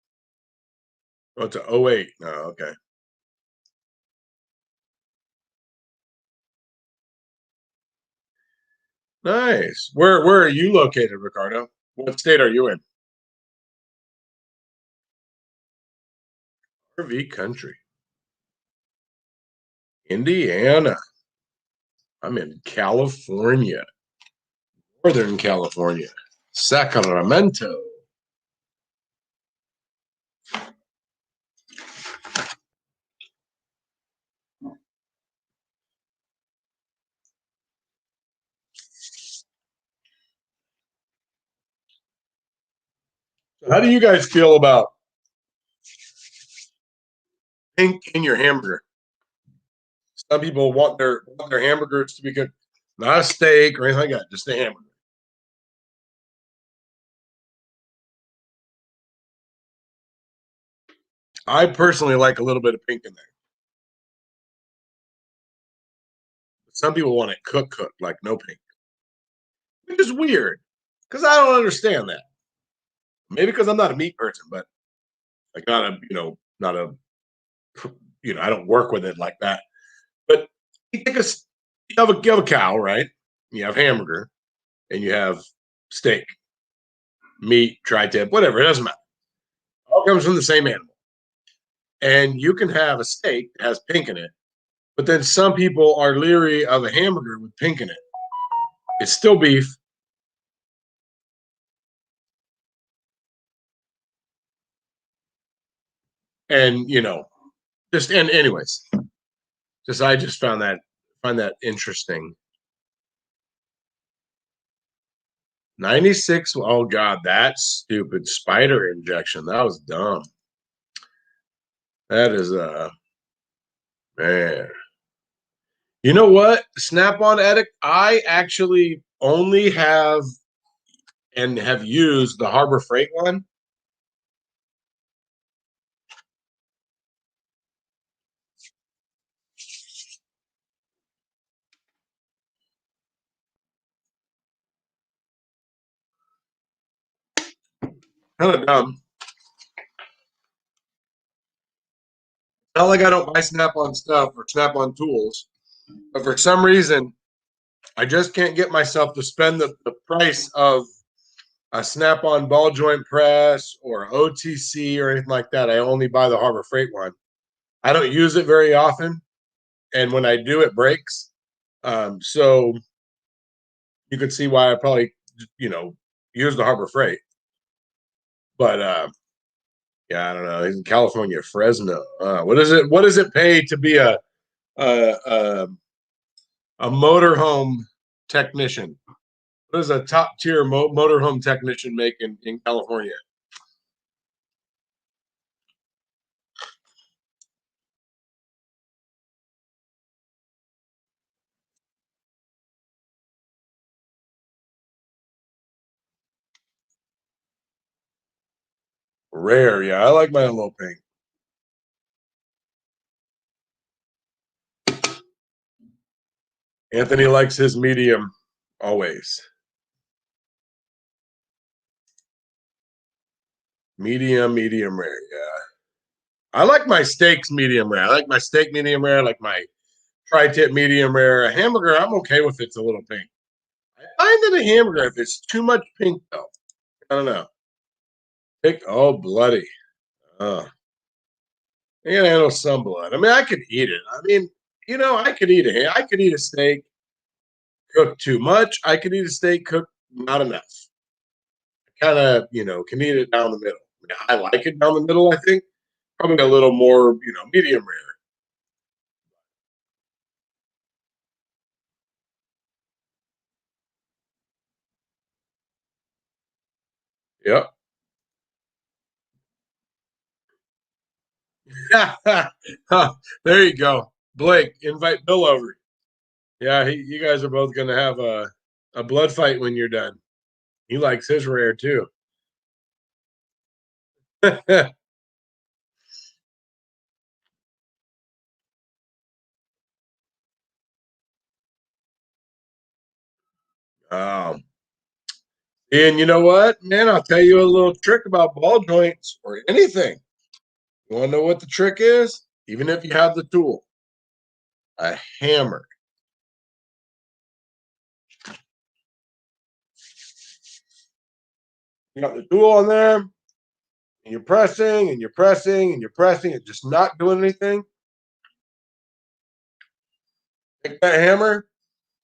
Oh, it's a '08. Oh, okay. Nice. Where are you located, Ricardo? What state are you in? RV country. Indiana. I'm in California. Northern California. Sacramento. How do you guys feel about pink in your hamburger? Some people want their hamburgers to be good, not a steak or anything like that, just a hamburger. I personally like a little bit of pink in there. Some people want it cooked, like no pink, which is weird because I don't understand that. Maybe because I'm not a meat person, but like not a I don't work with it like that. But you take a you have a cow, right? You have hamburger and you have steak, meat, tri-tip, whatever. It doesn't matter. All comes from the same animal. And you can have a steak that has pink in it, but then some people are leery of a hamburger with pink in it. It's still beef. And just and anyways, just I just find that interesting. 96. Oh god, that stupid spider injection. That was dumb. That is man. You know what? Snap-on Edict, I actually only have and have used the Harbor Freight one. Kind of dumb. Not like I don't buy Snap-on stuff or Snap-on tools, but for some reason, I just can't get myself to spend the price of a Snap-on ball joint press or OTC or anything like that. I only buy the Harbor Freight one. I don't use it very often, and when I do, it breaks. So you could see why I probably you know use the Harbor Freight. But yeah, I don't know. He's in California, Fresno. What is it? What does it pay to be a a, a motorhome technician? What does a top tier motorhome technician make in California? Rare, yeah. I like my low pink. Anthony likes his medium always. Medium rare. Yeah. I like my steaks medium rare. I like my steak medium rare. I like my tri-tip medium rare. A hamburger, I'm okay with it's a little pink. I find that a hamburger, if it's too much pink though, I don't know. Pink, oh bloody. Oh, I gotta handle some blood. I mean, I could eat it. I mean, I could eat I could eat a steak cooked too much. I could eat a steak cooked not enough. Kind of, can eat it down the middle. I mean, I like it down the middle, I think. Probably a little more, medium rare. Yep. There you go. Blake, invite Bill over. Yeah, you guys are both going to have a blood fight when you're done. He likes his rare too. um, and you know what, man? I'll tell you a little trick about ball joints or anything. You want to know what the trick is? Even if you have the tool, a hammer. You got the tool on there, and you're pressing and you're pressing and you're pressing, and just not doing anything. Take that hammer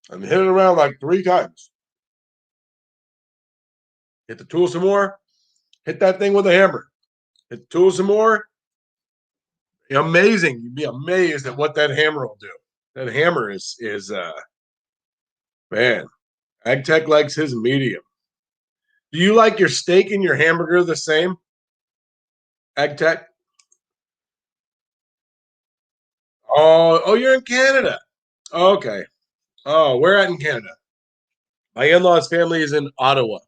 and hit it around like 3 times. Hit the tool some more. Hit that thing with a hammer. Hit the tool some more. Amazing. You'd be amazed at what that hammer will do. That hammer is man. AgTech likes his medium. Do you like your steak and your hamburger the same? AgTech? Oh, you're in Canada. Okay. Oh, where at in Canada? My in-laws' family is in Ottawa.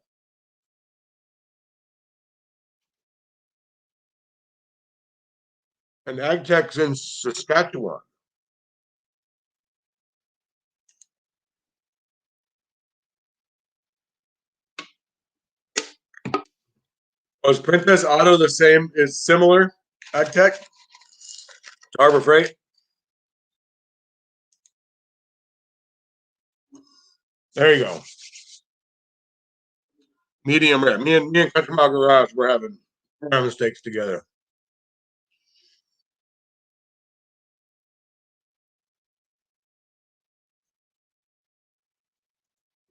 And AgTech's in Saskatchewan. Was Princess Auto the same? Is similar ag tech to Harbor Freight? There you go. Medium rare. Me and Country Mile Garage we're having steaks together.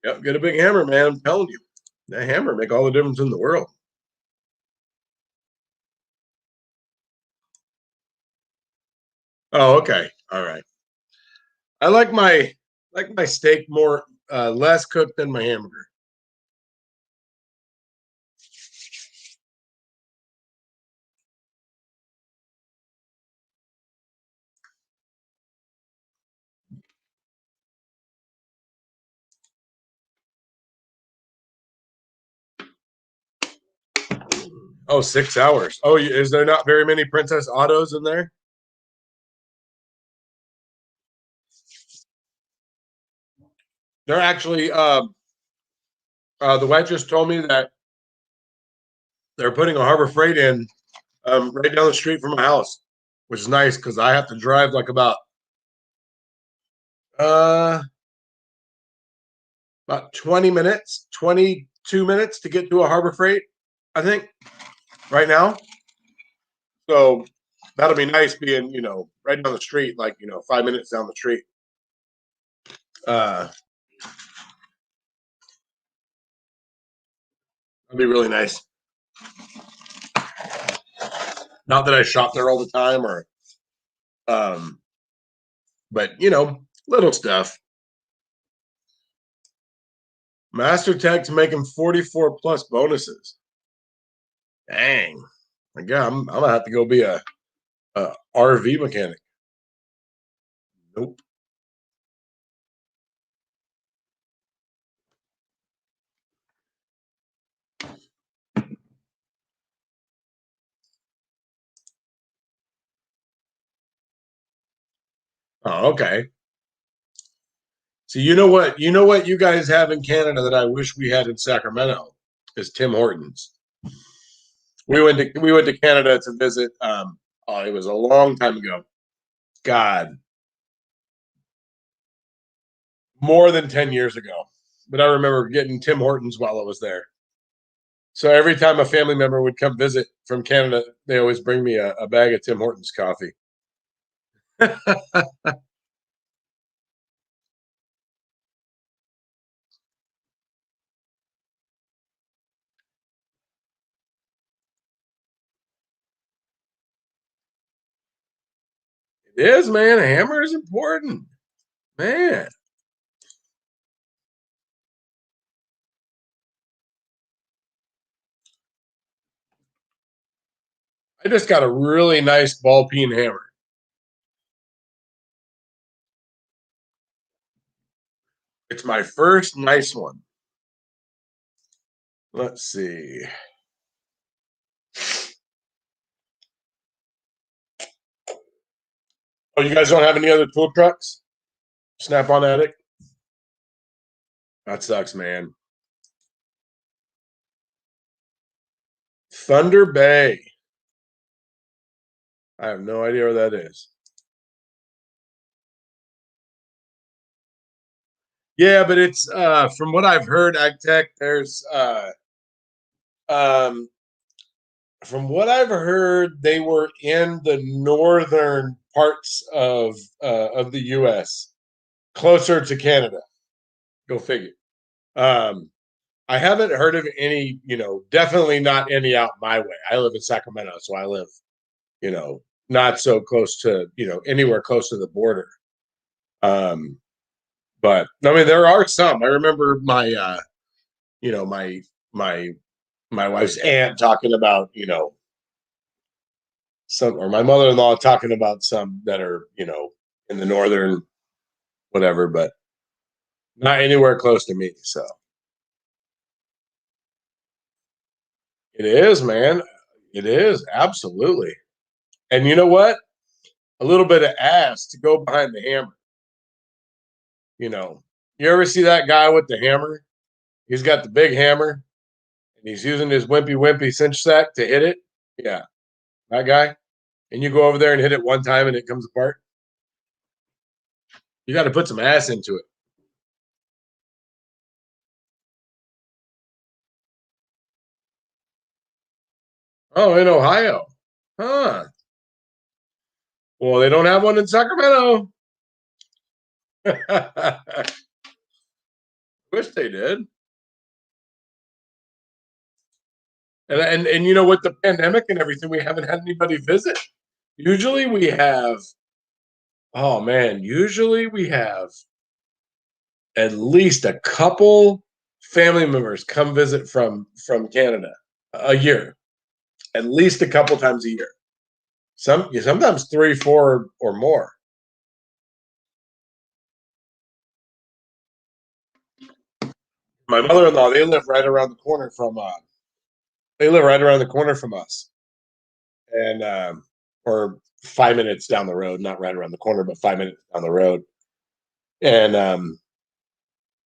Yep, get a big hammer, man. I'm telling you, that hammer make all the difference in the world. Oh, okay, all right. I like my steak more less cooked than my hamburger. Oh, 6 hours. Oh, is there not very many Princess Autos in there? They're actually. The wife just told me that they're putting a Harbor Freight in right down the street from my house, which is nice because I have to drive like uh, about 20 minutes, 22 minutes to get to a Harbor Freight, I think, right now. So that'll be nice being, right down the street, like, 5 minutes down the street. Uh, that'd be really nice. Not that I shop there all the time um, but, little stuff. Master Tech's making 44 plus bonuses. Dang. My God, I'm gonna have to go be a RV mechanic. Nope. Oh, okay. So you know what you guys have in Canada that I wish we had in Sacramento is Tim Hortons. We went to Canada to visit. Oh, it was a long time ago. God, more than 10 years ago. But I remember getting Tim Hortons while I was there. So every time a family member would come visit from Canada, they always bring me a bag of Tim Hortons coffee. It is, man. A hammer is important, man. I just got a really nice ball peen hammer. It's my first nice one. Let's see. Oh, you guys don't have any other tool trucks? Snap on Addict? That sucks, man. Thunder Bay. I have no idea where that is. Yeah, but it's from what I've heard, AgTech, there's um from what I've heard, they were in the northern parts of the US, closer to Canada. Go figure. Um I haven't heard of any, definitely not any out my way. I live in Sacramento, so I live, you know, not so close to, anywhere close to the border. Um, but I mean, there are some. I remember you know, my my my wife's aunt talking about, some, or my mother-in-law talking about some that are, in the northern whatever, but not anywhere close to me. So it is, man. It is absolutely. And you know what? A little bit of ass to go behind the hammer. You know, you ever see that guy with the hammer? He's got the big hammer and he's using his wimpy cinch sack to hit it. Yeah, that guy. And you go over there and hit it one time and it comes apart. You got to put some ass into it. Oh, in Ohio. Huh. Well, they don't have one in Sacramento. Wish they did. And you know, with the pandemic and everything, we haven't had anybody visit. Usually we have, oh man, usually we have at least a couple family members come visit from Canada a year, at least a couple times a year. Sometimes three, four, or more. My mother-in-law, they live right around the corner from. They live right around the corner from us, and or 5 minutes down the road, not right around the corner, but 5 minutes down the road, and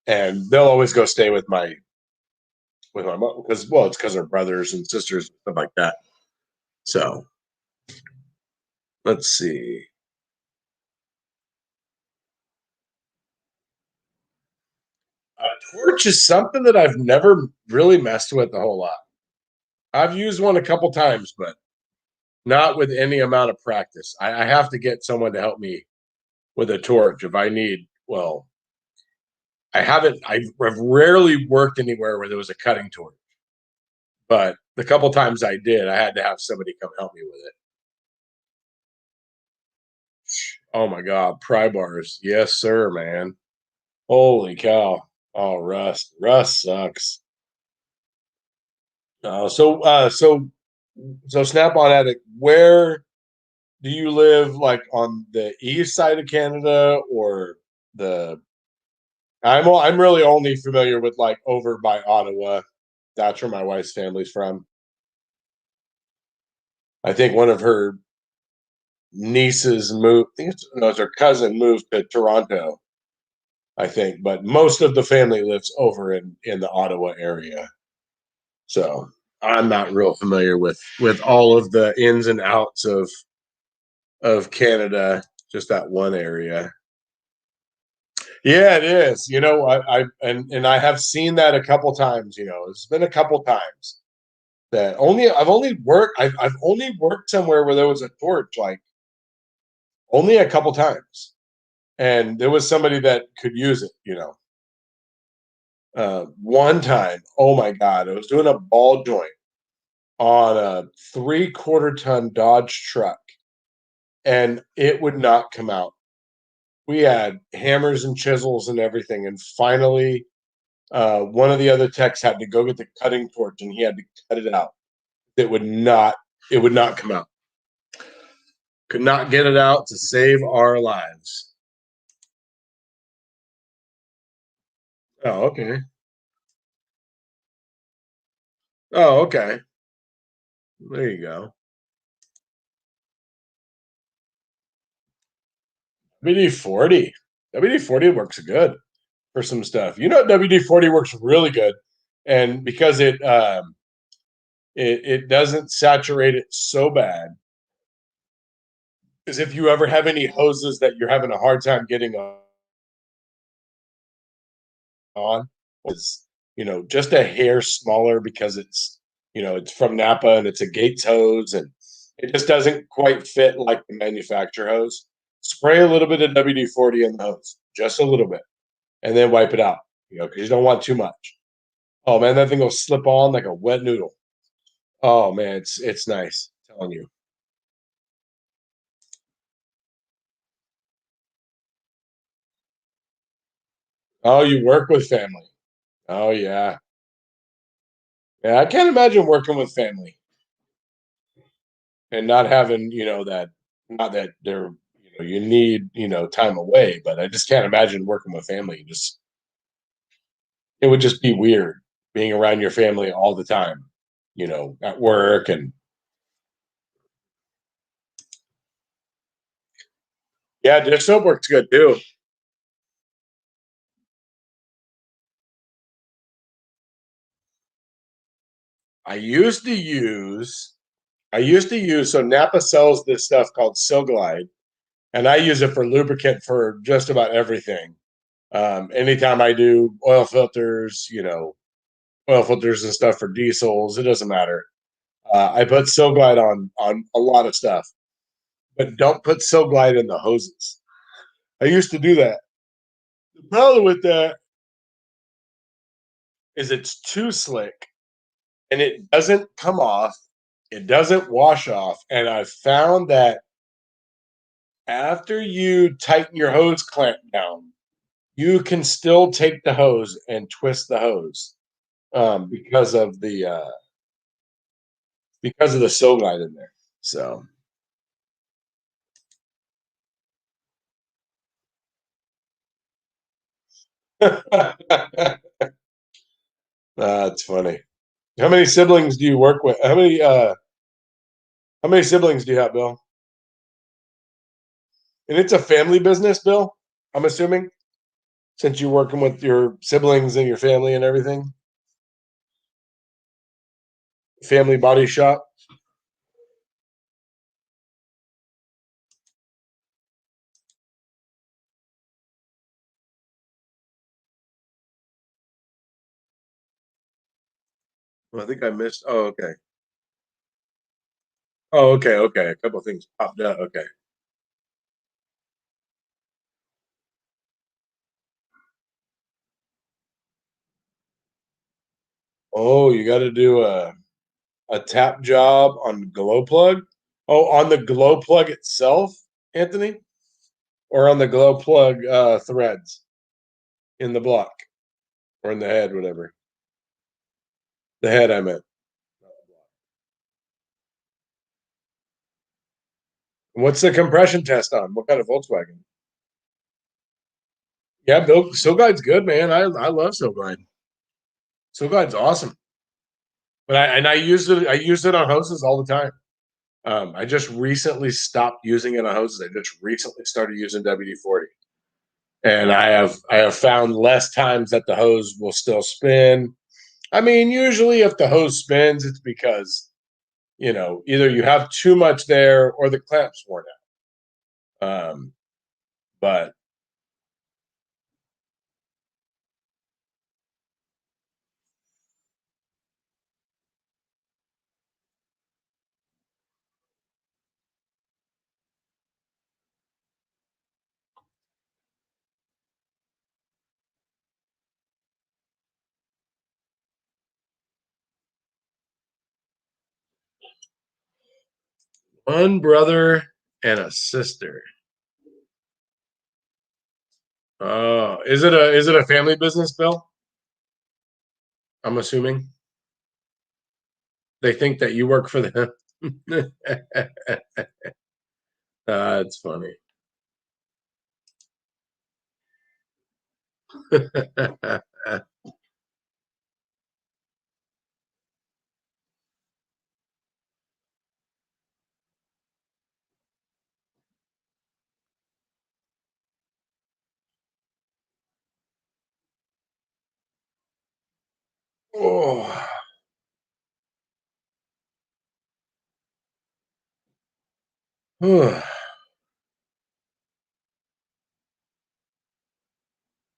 they'll always go stay with my mom because well, it's because they're brothers and sisters and stuff like that. So let's see. A torch is something that I've never really messed with a whole lot. I've used one a couple times, but not with any amount of practice. I have to get someone to help me with a torch if I need. Well, I haven't. I've rarely worked anywhere where there was a cutting torch, but the couple times I did, I had to have somebody come help me with it. Oh my god, pry bars, yes sir, man. Holy cow! Oh, rust sucks. So Snap on Addict. Where do you live? Like on the east side of Canada or the? I'm really only familiar with like over by Ottawa. That's where my wife's family's from. I think one of her nieces moved. I think no, it's her cousin moved to Toronto. I think, but most of the family lives over in the Ottawa area. So I'm not real familiar with all of the ins and outs of Canada. Just that one area. Yeah, it is. You know, and I have seen that a couple times. You know, it's been a couple times that I've only worked somewhere where there was a torch like only a couple times, and there was somebody that could use it. You know, one time, oh my god, I was doing a ball joint on a 3/4 ton Dodge truck, and it would not come out. We had hammers and chisels and everything, and finally one of the other techs had to go get the cutting torch and he had to cut it out. It would not. It would not come out. Could not get it out to save our lives. Oh, okay. Oh, okay. There you go. WD-40. WD-40 works good for some stuff. You know, WD-40 works really good, and because it doesn't saturate it so bad. Because if you ever have any hoses that you're having a hard time getting on, is just a hair smaller because it's from Napa and it's a Gates hose and it just doesn't quite fit like the manufacturer hose. Spray a little bit of WD-40 in the hose, just a little bit, and then wipe it out. Because you don't want too much. Oh man, that thing will slip on like a wet noodle. Oh man, it's nice. I'm telling you. Oh, you work with family. Oh yeah. Yeah, I can't imagine working with family and not having, that not that they're you need, time away, but I just can't imagine working with family. Just it would just be weird being around your family all the time, at work and yeah, dish soap works good too. I used to use so Napa sells this stuff called Silglide, and I use it for lubricant for just about everything. Anytime I do oil filters and stuff for diesels, it doesn't matter. I put Silglide on a lot of stuff, but don't put Silglide in the hoses. I used to do that. The problem with that is it's too slick and it doesn't come off. It doesn't wash off. And I found that after you tighten your hose clamp down, you can still take the hose and twist the hose because of the Silglide in there. So that's funny. How many siblings do you work with? How many siblings do you have, Bill? And it's a family business, Bill. I'm assuming since you're working with your siblings and your family and everything. Family body shop. Well, I think I missed. Oh, okay. Oh, okay, okay. A couple of things popped up. Okay. Oh, you got to do a tap job on glow plug. Oh, on the glow plug itself, Anthony, or on the glow plug threads in the block or in the head, whatever. The head, I meant. What's the compression test on? What kind of Volkswagen? Yeah, Bill, Silguide's good, man. I love Silguide. Silguide's awesome. But I use it. I use it on hoses all the time. I just recently stopped using it on hoses. I just recently started using WD-40, and I have found less times that the hose will still spin. I mean, usually if the hose spins, it's because either you have too much there or the clamp's worn out. But one brother and a sister. Oh, is it a family business, Bill? I'm assuming they think that you work for them. That's funny. Oh,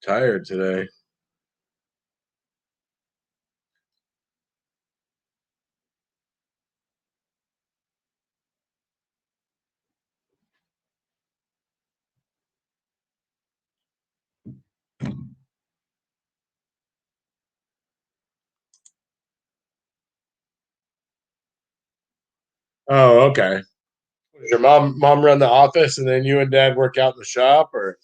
tired today. Oh, okay. Does your mom run the office, and then you and dad work out in the shop, or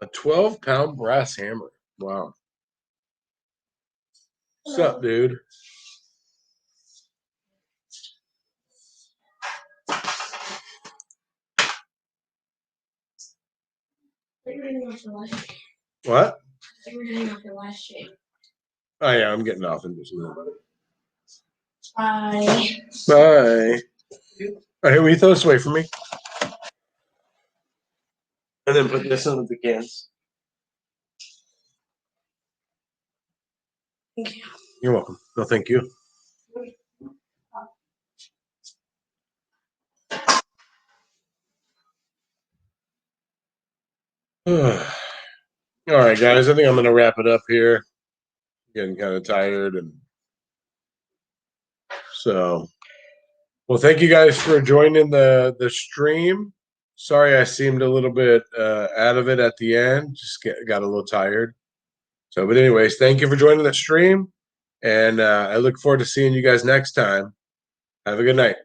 a 12-pound brass hammer? Wow. What's up, dude? What? Oh yeah, I'm getting off in just a little bit. Bye. Bye. All right, will you throw this away for me? And then put this in the cans. Thank you. You're welcome. No, thank you. All right, guys. I think I'm going to wrap it up here. Getting kind of tired, and so. Well, thank you guys for joining the stream. Sorry, I seemed a little bit out of it at the end. Just got a little tired. So, but anyways, thank you for joining the stream, and I look forward to seeing you guys next time. Have a good night.